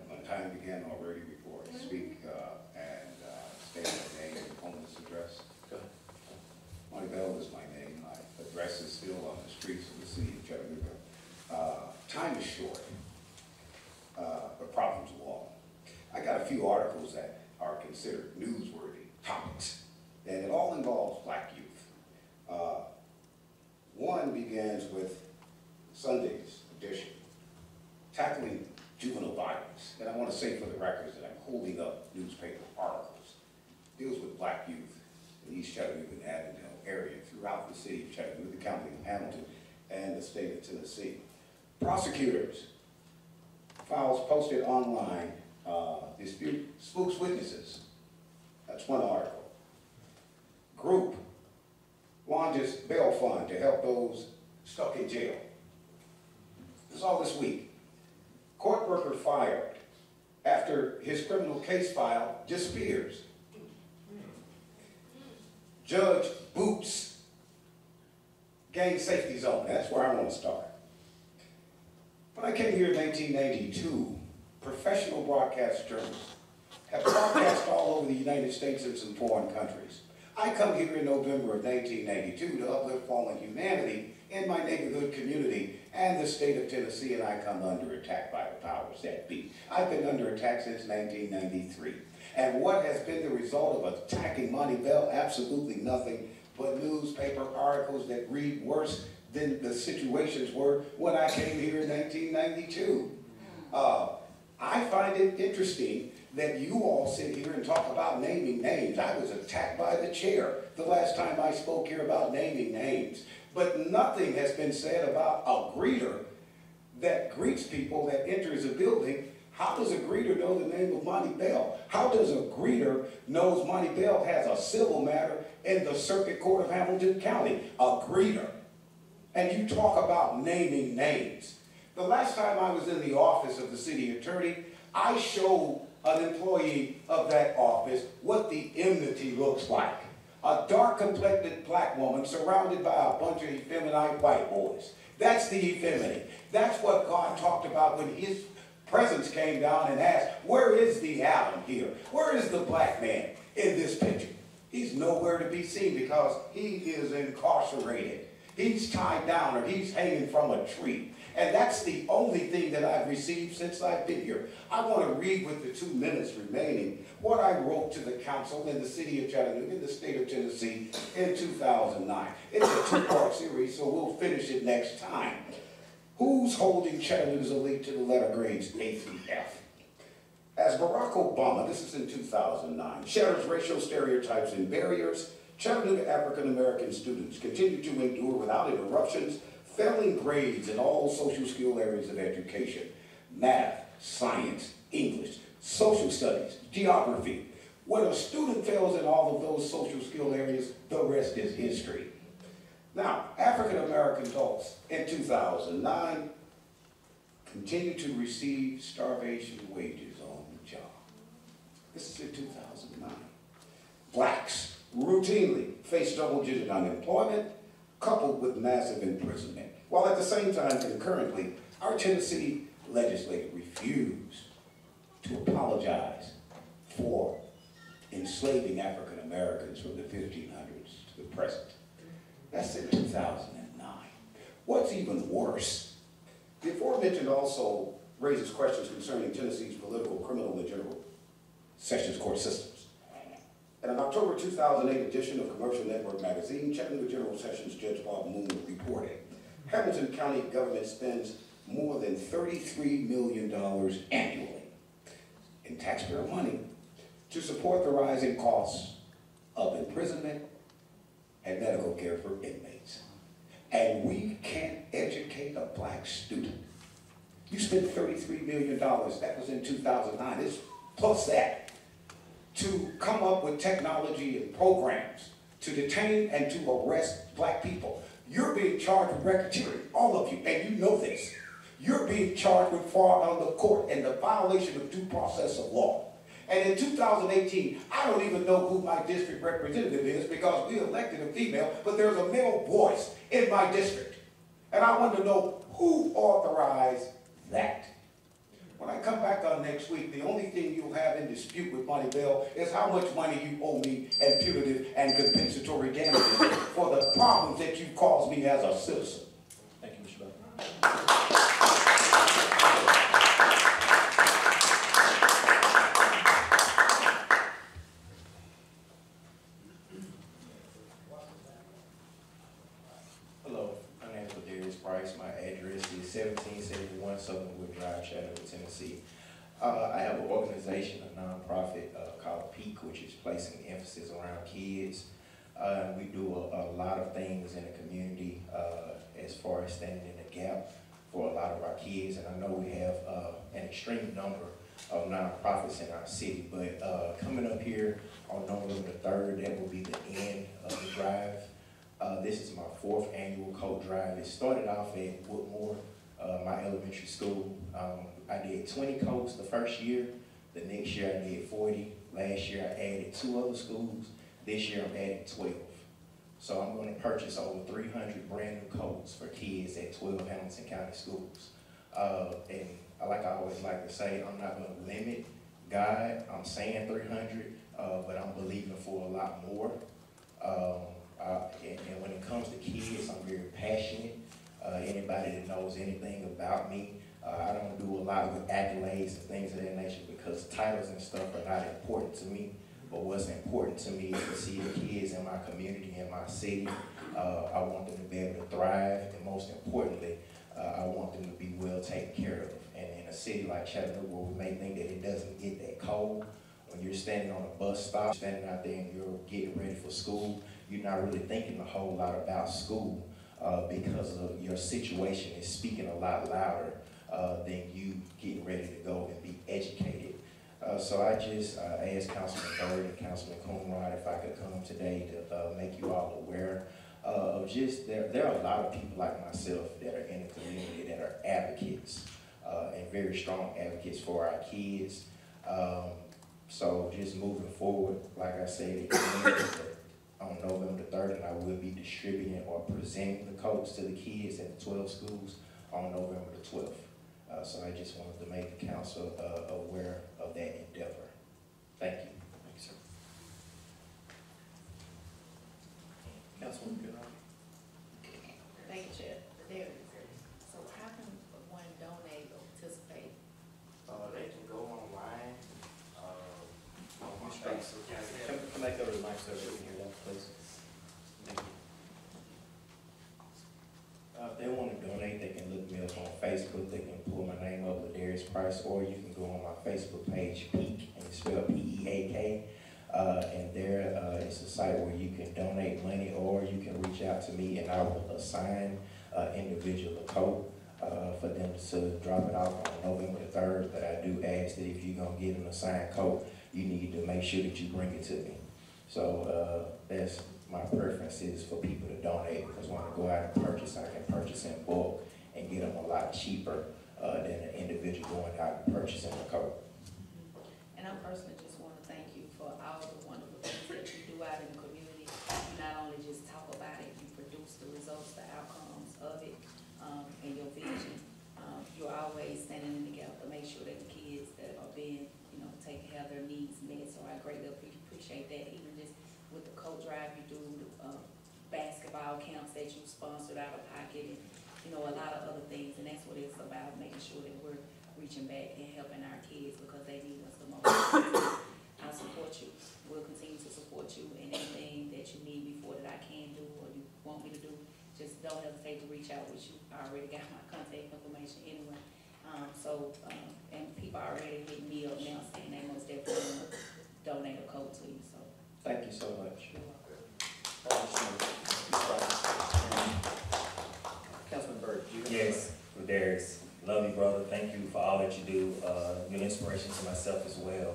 Speaker 15: My time began already before I speak and state my name and homeless address.
Speaker 1: Go ahead.
Speaker 15: Monty Bell is my name. My address is still on the streets of the city of Chattanooga. Time is short, but problems long. I got a few articles that are considered newsworthy topics, and it all involves black youth. One begins with Sunday's edition, tackling juvenile violence. And I want to say for the record that I'm holding up newspaper articles. It deals with black youth in the East Chattanooga and Avondale area throughout the city of Chattanooga, the county of Hamilton, and the state of Tennessee. Prosecutors, files posted online, dispute spooks witnesses. That's one article. Group launches bail fund to help those stuck in jail. This is all this week. Court worker fired after his criminal case file disappears. Judge boots gang safety zone. That's where I want to start. When I came here in 1992, professional broadcast journalists have broadcast all over the United States and some foreign countries. I come here in November of 1992 to uplift fallen humanity in my neighborhood community and the state of Tennessee, and I come under attack by the powers that be. I've been under attack since 1993. And what has been the result of attacking Monty Bell? Absolutely nothing but newspaper articles that read worse than the situations were when I came here in 1992. I find it interesting that you all sit here and talk about naming names. I was attacked by the chair the last time I spoke here about naming names. But nothing has been said about a greeter that greets people that enters a building. How does a greeter know the name of Monty Bell? How does a greeter knows Monty Bell has a civil matter in the Circuit Court of Hamilton County? A greeter. And you talk about naming names. The last time I was in the office of the city attorney, I showed an employee of that office what the enmity looks like. A dark-complected black woman surrounded by a bunch of effeminate white boys. That's the effeminate. That's what God talked about when his presence came down and asked, where is the Adam here? Where is the black man in this picture? He's nowhere to be seen because he is incarcerated. He's tied down or he's hanging from a tree. And that's the only thing that I've received since I've been here. I want to read with the 2 minutes remaining what I wrote to the council in the city of Chattanooga, in the state of Tennessee, in 2009. It's a 2-part series, so we'll finish it next time. Who's holding Chattanooga's elite to the letter grades A through F? As Barack Obama, this is in 2009, shatters racial stereotypes and barriers, Chattanooga African-American students continue to endure without interruptions failing grades in all social skill areas of education: math, science, English, social studies, geography. When a student fails in all of those social skill areas, the rest is history. Now, African-American adults in 2009 continue to receive starvation wages on the job. This is in 2009. Blacks routinely face double-digit unemployment coupled with massive imprisonment, while at the same time, concurrently, our Tennessee legislature refused to apologize for enslaving African Americans from the 1500s to the present. That's in 2009. What's even worse, the aforementioned also raises questions concerning Tennessee's political, criminal, and general sessions court systems. In an October 2008 edition of Commercial Network magazine, Chattanooga General Sessions Judge Bob Moon reported, Hamilton County government spends more than $33 million annually in taxpayer money to support the rising costs of imprisonment and medical care for inmates. And we can't educate a black student. You spent $33 million, that was in 2009, it's plus that, to come up with technology and programs to detain and to arrest black people. You're being charged with racketeering, all of you, and you know this. You're being charged with fraud on the court and the violation of due process of law. And in 2018, I don't even know who my district representative is because we elected a female, but there's a male voice in my district. And I want to know who authorized that. When I come back on next week, the only thing you'll have in dispute with Monty Bell is how much money you owe me and punitive and compensatory damages for the problems that you caused me as a citizen.
Speaker 1: Thank you, Mr. Butler.
Speaker 8: Hello, my name is Ladarius Price. My address is 1771 Southernwood Drive, Chattanooga, Tennessee. I have an organization, a nonprofit called PEAK, which is placing emphasis around kids. We do a lot of things in the community as far as standing in the gap for a lot of our kids. And I know we have an extreme number of nonprofits in our city, but coming up here on November the 3rd, that will be the end of the drive. This is my 4th annual coat drive. It started off at Woodmore, my elementary school. I did 20 coats the first year. The next year I did 40. Last year I added 2 other schools. This year I'm adding 12. So I'm going to purchase over 300 brand new coats for kids at 12 Hamilton County schools. And like I always like to say, I'm not going to limit God. I'm saying 300, but I'm believing for a lot more. And when it comes to kids, I'm very passionate. Anybody that knows anything about me, I don't do a lot with accolades and things of that nature because titles and stuff are not important to me. But what's important to me is to see the kids in my community, in my city. I want them to be able to thrive, and most importantly, I want them to be well taken care of. And in a city like Chattanooga, where we may think that it doesn't get that cold, when you're standing on a bus stop, standing out there and you're getting ready for school, you're not really thinking a whole lot about school because of your situation is speaking a lot louder than you getting ready to go and be educated. So I just asked Councilman Bird and Councilman Coonrod if I could come today to make you all aware of just, there are a lot of people like myself that are in the community that are advocates and very strong advocates for our kids. So just moving forward, like I said, on November the 3rd, and I will be distributing or presenting the coats to the kids at the 12 schools on November the 12th. So I just wanted to make the council aware of that endeavor. Thank you.
Speaker 1: Thank you, sir. Councilwoman Goodall.
Speaker 16: Thank you, Chair. There. So how can
Speaker 1: so we can hear that, please. Thank you.
Speaker 8: If they want to donate, they can look me up on Facebook. They can pull my name up, Ladarius Price, or you can go on my Facebook page, Peak, and it's spelled P-E-A-K. And there is a site where you can donate money, or you can reach out to me, and I will assign individual a coat for them to drop it off on November the 3rd. But I do ask that if you're gonna get an assigned coat, you need to make sure that you bring it to me. So that's my preference is for people to donate, because when I go out and purchase, I can purchase in bulk and get them a lot cheaper than an individual going out and purchasing a coat.
Speaker 16: And I personally just want to thank you for all the wonderful things that you do out in the community. You not only just talk about it, you produce the results, the outcomes of it, and your vision. You're always standing in the gap to make sure that the kids that are being, have their needs met. So I greatly appreciate that. Even just with the coat drive you do, the basketball camps that you sponsored out of pocket, and a lot of other things. And that's what it's about, making sure that we're reaching back and helping our kids because they need us the most. I support you. We'll continue to support you in anything that you need me for that I can do or you want me to do. Just don't hesitate to reach out with you. I already got my contact information anyway. And people are already hitting me up now saying they most definitely want to donate a coat to you. So
Speaker 8: Thank you so much.
Speaker 16: you're welcome.
Speaker 1: Councilman Byrd, do you have?
Speaker 11: Yes, Darius, love you, brother. Thank you for all that you do. You're an inspiration to myself as well.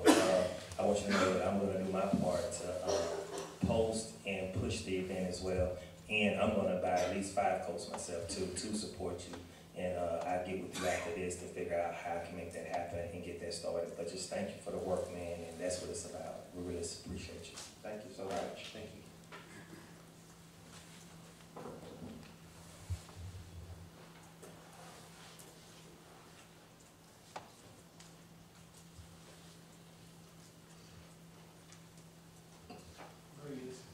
Speaker 11: I want you to know that I'm going to do my part to post and push the event as well. And I'm going to buy at least 5 coats myself too to support you. And I'll get with you after this to figure out how I can make that happen and get that started. But just thank you for the work, man, and that's what it's about. We really appreciate you.
Speaker 8: Thank you so much.
Speaker 1: Thank you.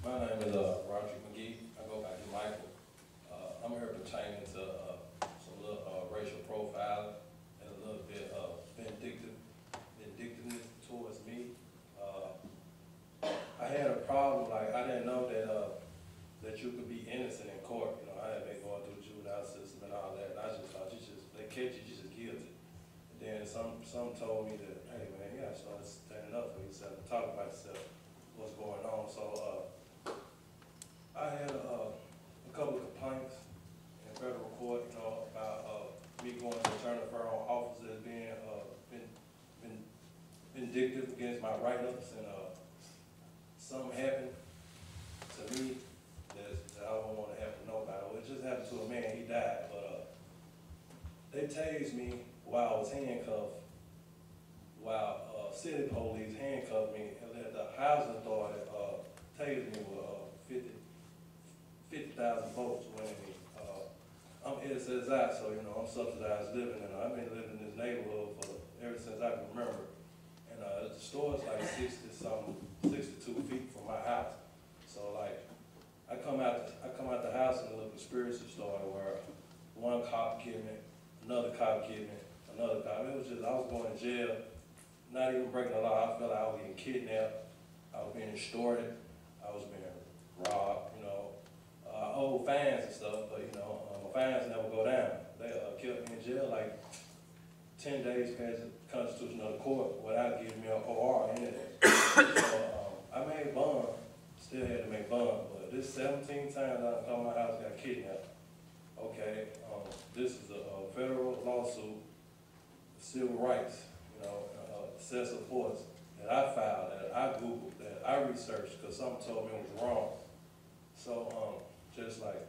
Speaker 17: My name is Roger McGee. I go by Michael. I'm here pertaining to some little racial profiling and a little bit of vindictiveness towards me. I had a problem, like I didn't know that you could be innocent in court. I had been going through the juvenile system and all that, and I just thought they catch you, you just guilty. And then some told me that, hey man, you gotta start standing up for yourself and talk about yourself, what's going on. So I had a couple of complaints in federal court, about me going to attorney firm officers being vindictive against my write-ups, and something happened to me that I don't want to happen to nobody. Well, it just happened to a man, he died, but they tased me while I was handcuffed, while city police handcuffed me, and let the housing authority tased me with 50,000 votes winning me. I'm SSI, so I'm subsidized living, and I've been living in this neighborhood ever since I can remember. And the store's like 62 feet from my house. So like, I come out the house and a little conspiracy started where one cop killed me, another cop killed me, another cop. It was just, I was going to jail, not even breaking the law. I felt like I was getting kidnapped, I was being extorted, I was being robbed, I owe fines and stuff, but my fines never go down. They kept me in jail like 10 days past the constitutional court without giving me an OR in it. So I made bond, still had to make bond, but this 17 times I come to my house got kidnapped. Okay, this is a federal lawsuit, civil rights, excessive force that I filed, that I Googled, that I researched because something told me it was wrong. So just like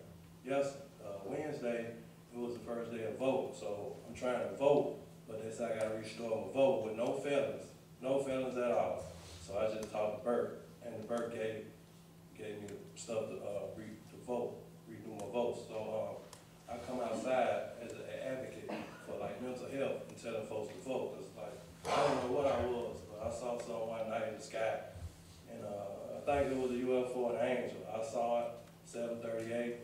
Speaker 17: Wednesday, it was the first day of vote, so I'm trying to vote, but they said I gotta restore a vote with no felons at all. So I just talked to Bert, and Bert gave me the stuff to redo my vote. So I come outside as an advocate for like mental health and telling folks to vote, because like I don't know what I was, but I saw something one night in the sky, and I think it was a UFO and an angel. I saw it 7:38.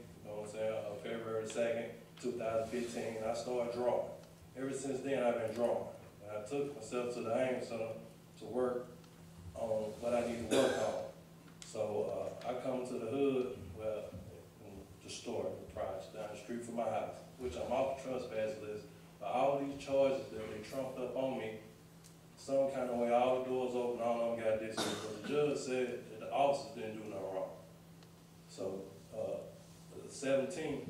Speaker 17: February 2nd, 2015, I started drawing. Ever since then, I've been drawing. And I took myself to the Angel Center to work on what I need to work on. So, I come to the hood, well, in the store, the price, down the street from my house, which I'm off the trespass list. But all these charges that they trumped up on me, some kind of way, all the doors open, I don't know, got this, but the judge said that the officers didn't do nothing wrong. So, the 17th,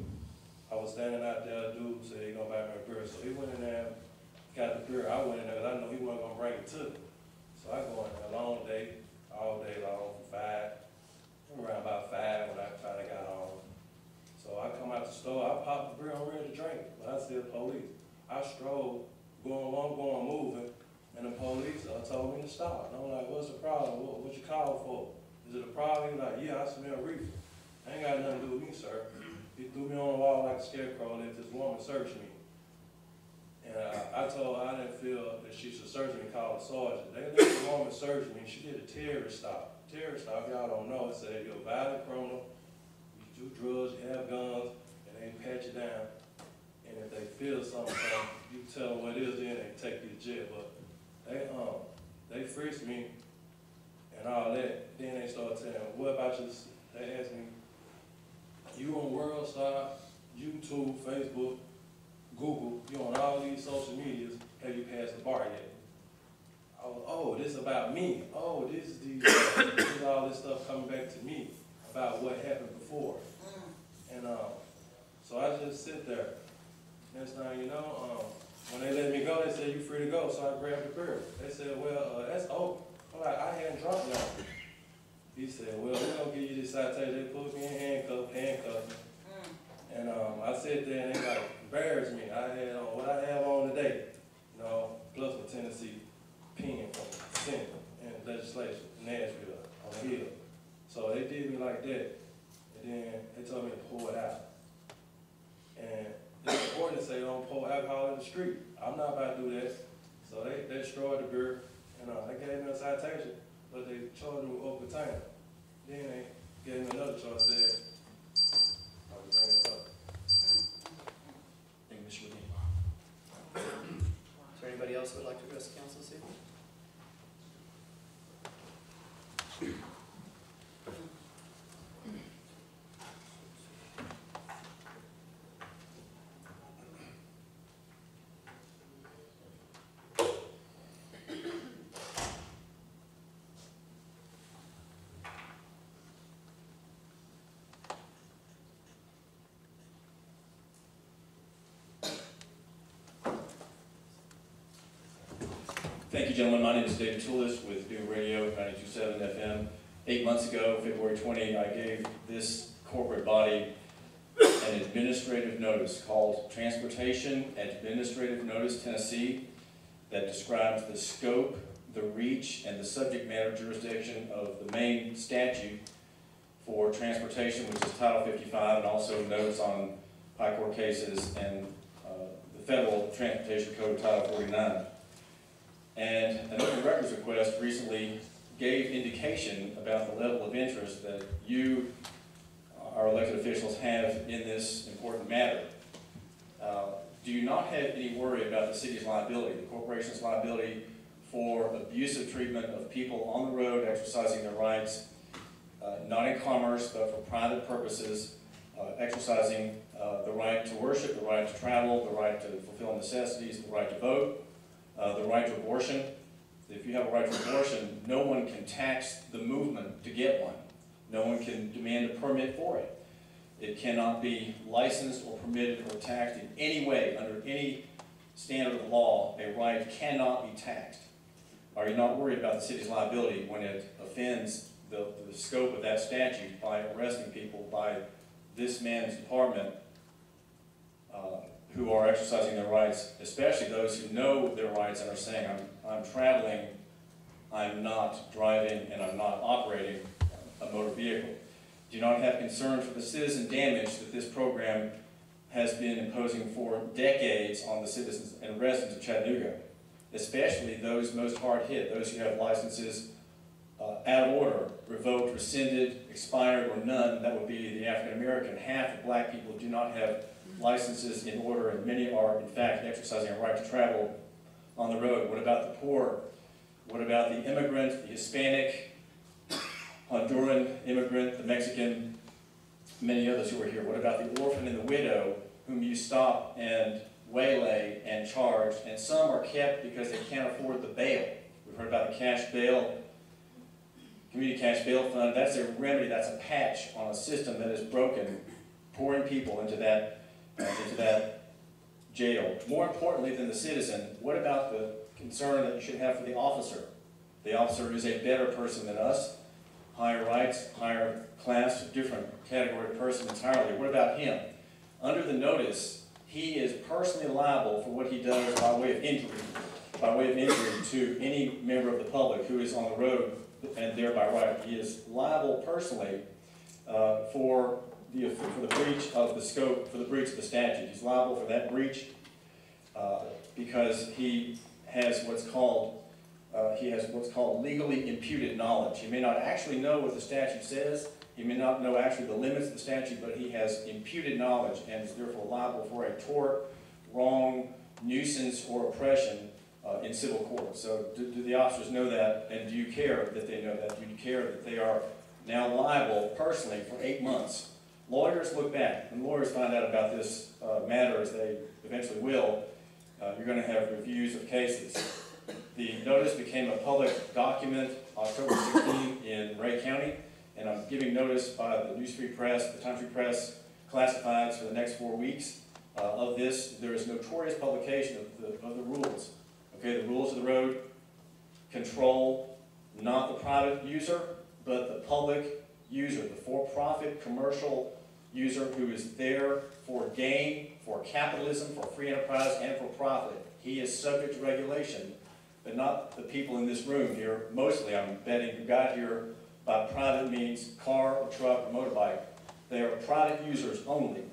Speaker 17: I was standing out there, a dude said he gonna buy me a beer, so he went in there, got the beer, I went in there, 'cause I know he wasn't gonna bring it to me. So I go in there, long day, all day long, from 5, around about 5 when I finally got home. So I come out the store, I pop the beer, I'm ready to drink it, but I see the police. I stroll, going, moving, and the police told me to stop. And I'm like, what's the problem? What you call for? Is it a problem? He was like, yeah, I smell reefer. Ain't got nothing to do with me, sir. He threw me on the wall like a scarecrow, let this woman search me. And I told her I didn't feel that she should search me, call the sergeant. They let the woman search me, she did a terrorist stop. Terrorist stop, y'all don't know, it said you're a violent criminal, you do drugs, you have guns, and they pat you down. And if they feel something, you tell them what it is, then they take you to jail. But they frisked me and all that. Then they started telling me, what about you? They asked me, you on WorldStar, YouTube, Facebook, Google, you on all these social medias, have you passed the bar yet? I was, oh, this is about me. Oh, this is all this stuff coming back to me about what happened before. And so I just sit there. Next thing you know, when they let me go, they said, you free to go. So I grabbed the beer. They said, well, that's open. I'm like, I hadn't drunk nothing. He said, well, we're going to give you this citation. They put me in handcuffs me. And I sat there and they like embarrassed me. I had on what I have on today, you know, plus my Tennessee pen from the Senate and legislation in Nashville on the Hill. So they did me like that. And then they told me to pour it out. And it's important to say don't pour alcohol in the street. I'm not about to do that. So they destroyed the beer, and they gave me a citation, but they charged me with open container. Then they gave me another charge, said, I was bringing it up.
Speaker 1: Thank you, Mr. Levine. Is there anybody else that would like to address the council this evening?
Speaker 18: Thank you, gentlemen. My name is David Toulis with New Radio 92.7 FM. 8 months ago, February 20, I gave this corporate body an administrative notice called Transportation Administrative Notice Tennessee that describes the scope, the reach, and the subject matter jurisdiction of the main statute for transportation, which is Title 55, and also notes on high court cases and the Federal Transportation Code, Title 49. And an open records request recently gave indication about the level of interest that you, our elected officials, have in this important matter. Do you not have any worry about the city's liability, the corporation's liability for abusive treatment of people on the road exercising their rights, not in commerce, but for private purposes, exercising the right to worship, the right to travel, the right to fulfill necessities, the right to vote, the right to abortion? If you have a right to abortion, no one can tax the movement to get one. No one can demand a permit for it. It cannot be licensed or permitted or taxed in any way under any standard of law. A right cannot be taxed. Are you not worried about the city's liability when it offends the scope of that statute by arresting people by this man's department who are exercising their rights, especially those who know their rights and are saying, I'm traveling, I'm not driving, and I'm not operating a motor vehicle? Do you not have concern for the citizen damage that this program has been imposing for decades on the citizens and residents of Chattanooga, especially those most hard hit, those who have licenses out of order, revoked, rescinded, expired, or none? That would be the African American. Half of black people do not have licenses in order, and many are, in fact, exercising a right to travel on the road. What about the poor? What about the immigrant, the Hispanic, Honduran immigrant, the Mexican, many others who are here? What about the orphan and the widow whom you stop and waylay and charge, and some are kept because they can't afford the bail? We've heard about the cash bail, community cash bail fund. That's a remedy, that's a patch on a system that is broken, pouring people into that jail. More importantly than the citizen, what about the concern that you should have for the officer? The officer is a better person than us, higher rights, higher class, different category of person entirely. What about him? Under the notice, he is personally liable for what he does by way of injury to any member of the public who is on the road and thereby right. He is liable personally for the breach of the scope, for the breach of the statute. He's liable for that breach because he has what's called legally imputed knowledge. He may not actually know what the statute says. He may not know actually the limits of the statute, but he has imputed knowledge and is therefore liable for a tort, wrong, nuisance, or oppression in civil court. So do the officers know that, and do you care that they know that? Do you care that they are now liable personally for 8 months? Lawyers look back. When lawyers find out about this matter, as they eventually will, you're going to have reviews of cases. The notice became a public document October 16 in Ray County, and I'm giving notice by the News Free Press, the Time Free Press, classifieds for the next 4 weeks of this. There is notorious publication of the rules. Okay, the rules of the road control not the private user, but the public user, the for-profit commercial user who is there for gain, for capitalism, for free enterprise, and for profit. He is subject to regulation, but not the people in this room here, mostly I'm betting, who got here by private means, car or truck or motorbike. They are private users only.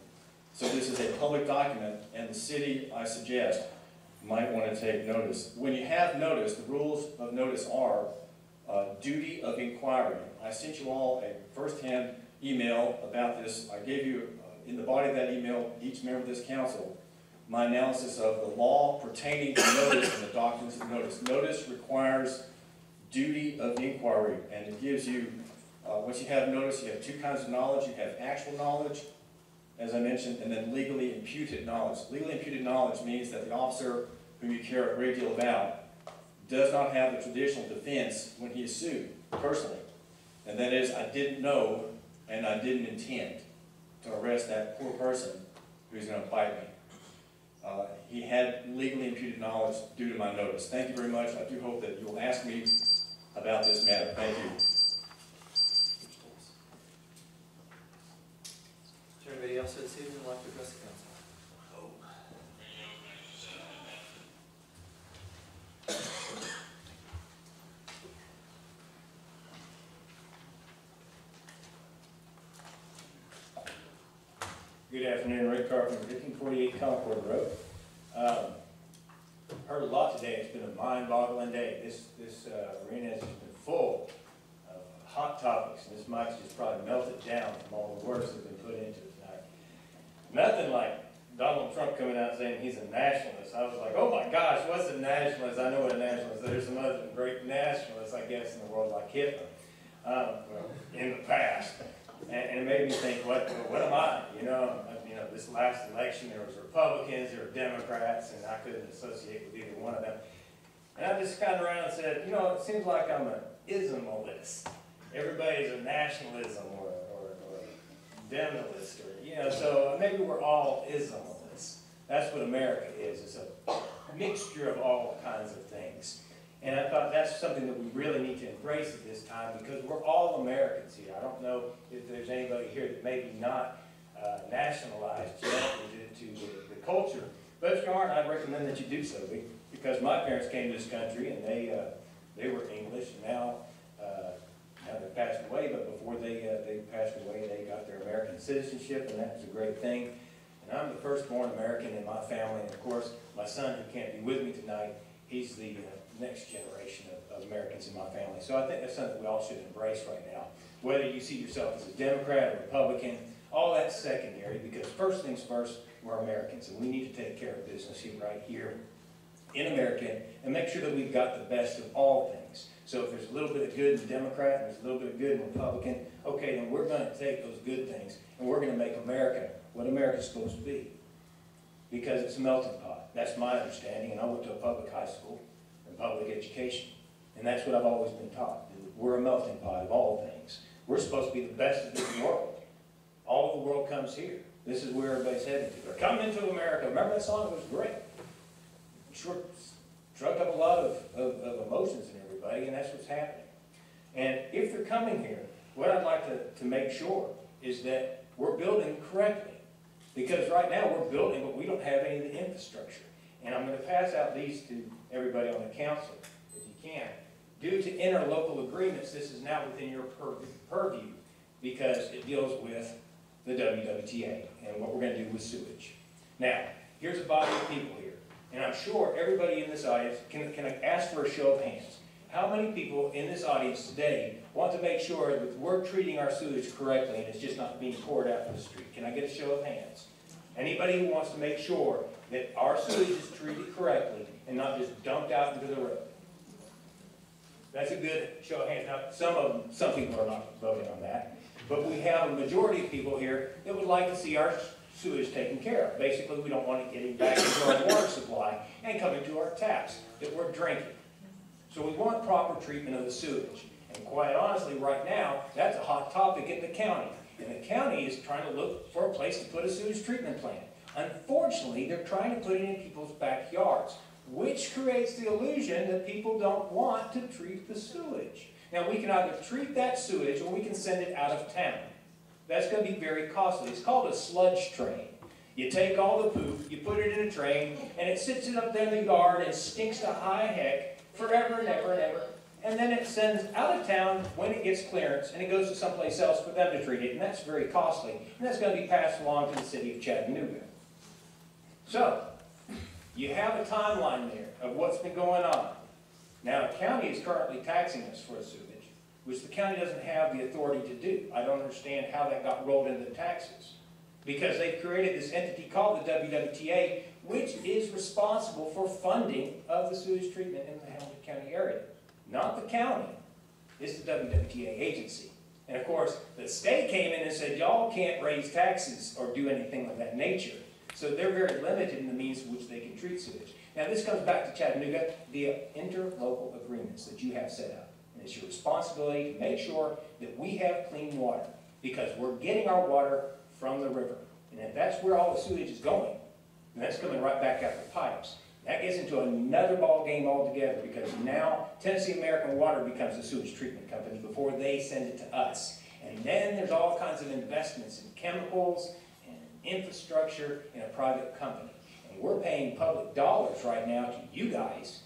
Speaker 18: So this is a public document, and the city, I suggest, might want to take notice. When you have notice, the rules of notice are duty of inquiry. I sent you all a first-hand email about this. I gave you, in the body of that email, each member of this council, my analysis of the law pertaining to notice and the doctrines of notice. Notice requires duty of inquiry, and it gives you, once you have notice, you have two kinds of knowledge. You have actual knowledge, as I mentioned, and then legally imputed knowledge. Legally imputed knowledge means that the officer whom you care a great deal about does not have the traditional defense when he is sued, personally. And that is, I didn't know and I didn't intend to arrest that poor person who's going to bite me. He had legally imputed knowledge due to my notice. Thank you very much. I do hope that you will ask me about this matter. Thank you.
Speaker 1: Is there anybody else this evening who would like to address the council?
Speaker 11: Good afternoon, Rick Carpenter, 1548 Concord Road. Heard a lot today. It's been a mind-boggling day. This arena has just been full of hot topics, and this mic's just probably melted down from all the words that have been put into it tonight. Nothing like Donald Trump coming out saying he's a nationalist. I was like, oh my gosh, what's a nationalist? I know what a nationalist is. There's some other great nationalists, I guess, in the world, like Hitler, in the past. And it made me think, what am I? You know, this last election, there was Republicans, there were Democrats, and I couldn't associate with either one of them. And I just kind of around and said, you know, it seems like I'm an ismalist. Everybody's a nationalism or demalist, or, you know, so maybe we're all ismalists. That's what America is. It's a mixture of all kinds of things. And I thought that's something that we really need to embrace at this time, because we're all Americans here. I don't know if there's anybody here that maybe not nationalized yet to the culture. But if you aren't, I'd recommend that you do so, because my parents came to this country and they were English, and now they passed away, but before they passed away, they got their American citizenship, and that was a great thing. And I'm the firstborn American in my family, and of course, my son, who can't be with me tonight, he's the next generation of Americans in my family. So I think that's something we all should embrace right now. Whether you see yourself as a Democrat or Republican, all that's secondary, because first things first, we're Americans, and we need to take care of business here, right here in America, and make sure that we've got the best of all things. So if there's a little bit of good in Democrat, and there's a little bit of good in Republican, okay, then we're gonna take those good things, and we're gonna make America what America's supposed to be. Because it's a melting pot. That's my understanding, and I went to a public high school and public education. And that's what I've always been taught. We're a melting pot of all things. We're supposed to be the best of this world. All of the world comes here. This is where everybody's headed to. They're coming into America. Remember that song? It was great. Sure, struck up a lot of emotions in everybody, and that's what's happening. And if they're coming here, what I'd like to make sure is that we're building correctly. Because right now we're building, but we don't have any of the infrastructure. And I'm going to pass out these to everybody on the council, if you can. Due to interlocal agreements, this is now within your purview because it deals with the WWTA and what we're going to do with sewage. Now, here's a body of people here. And I'm sure everybody in this audience, can I ask for a show of hands? How many people in this audience today want to make sure that we're treating our sewage correctly and it's just not being poured out in the street? Can I get a show of hands? Anybody who wants to make sure that our sewage is treated correctly and not just dumped out into the road? That's a good show of hands. Now, some people are not voting on that, but we have a majority of people here that would like to see our sewage taken care of. Basically, we don't want it getting back into our water supply and coming to our taps that we're drinking. So we want proper treatment of the sewage. And quite honestly, right now, that's a hot topic in the county. And the county is trying to look for a place to put a sewage treatment plant. Unfortunately, they're trying to put it in people's backyards, which creates the illusion that people don't want to treat the sewage. Now, we can either treat that sewage or we can send it out of town. That's going to be very costly. It's called a sludge train. You take all the poop, you put it in a train, and it sits it up there in the yard and stinks to high heck forever and ever and ever. And then it sends out of town when it gets clearance, and it goes to someplace else for them to treat it, and that's very costly. And that's going to be passed along to the city of Chattanooga. So, you have a timeline there of what's been going on. Now, the county is currently taxing us for sewage, which the county doesn't have the authority to do. I don't understand how that got rolled into the taxes. Because they've created this entity called the WWTA, which is responsible for funding of the sewage treatment in the Hamilton County area. Not the county, it's the WWTA agency. And of course, the state came in and said, y'all can't raise taxes or do anything of that nature. So they're very limited in the means in which they can treat sewage. Now this comes back to Chattanooga via interlocal agreements that you have set up. And it's your responsibility to make sure that we have clean water because we're getting our water from the river. And if that's where all the sewage is going, then that's coming right back out the pipes. That gets into another ball game altogether because now Tennessee American Water becomes a sewage treatment company before they send it to us. And then there's all kinds of investments in chemicals and infrastructure in a private company. And we're paying public dollars right now to you guys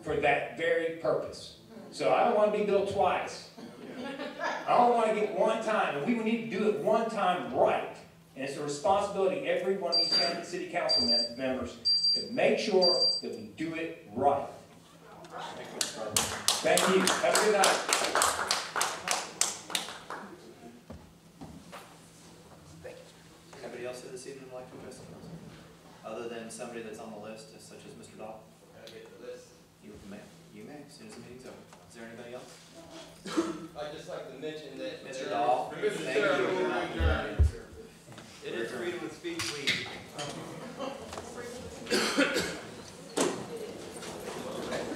Speaker 11: for that very purpose. So I don't want to be billed twice. I don't want to get one time, and we need to do it one time right. And it's a responsibility of every one of these county city council members to make sure that we do it right. Thank you. Have a good night.
Speaker 1: Thank you. Anybody else here this evening would like to address the council? Other than somebody that's on the list, such as Mr. Dahl?
Speaker 3: Can I get the list?
Speaker 1: You may, as soon as the meeting's over. Is there anybody else?
Speaker 3: I'd just like to mention that.
Speaker 1: Mr. Dahl?
Speaker 9: Mr. Chair, I move we adjourn.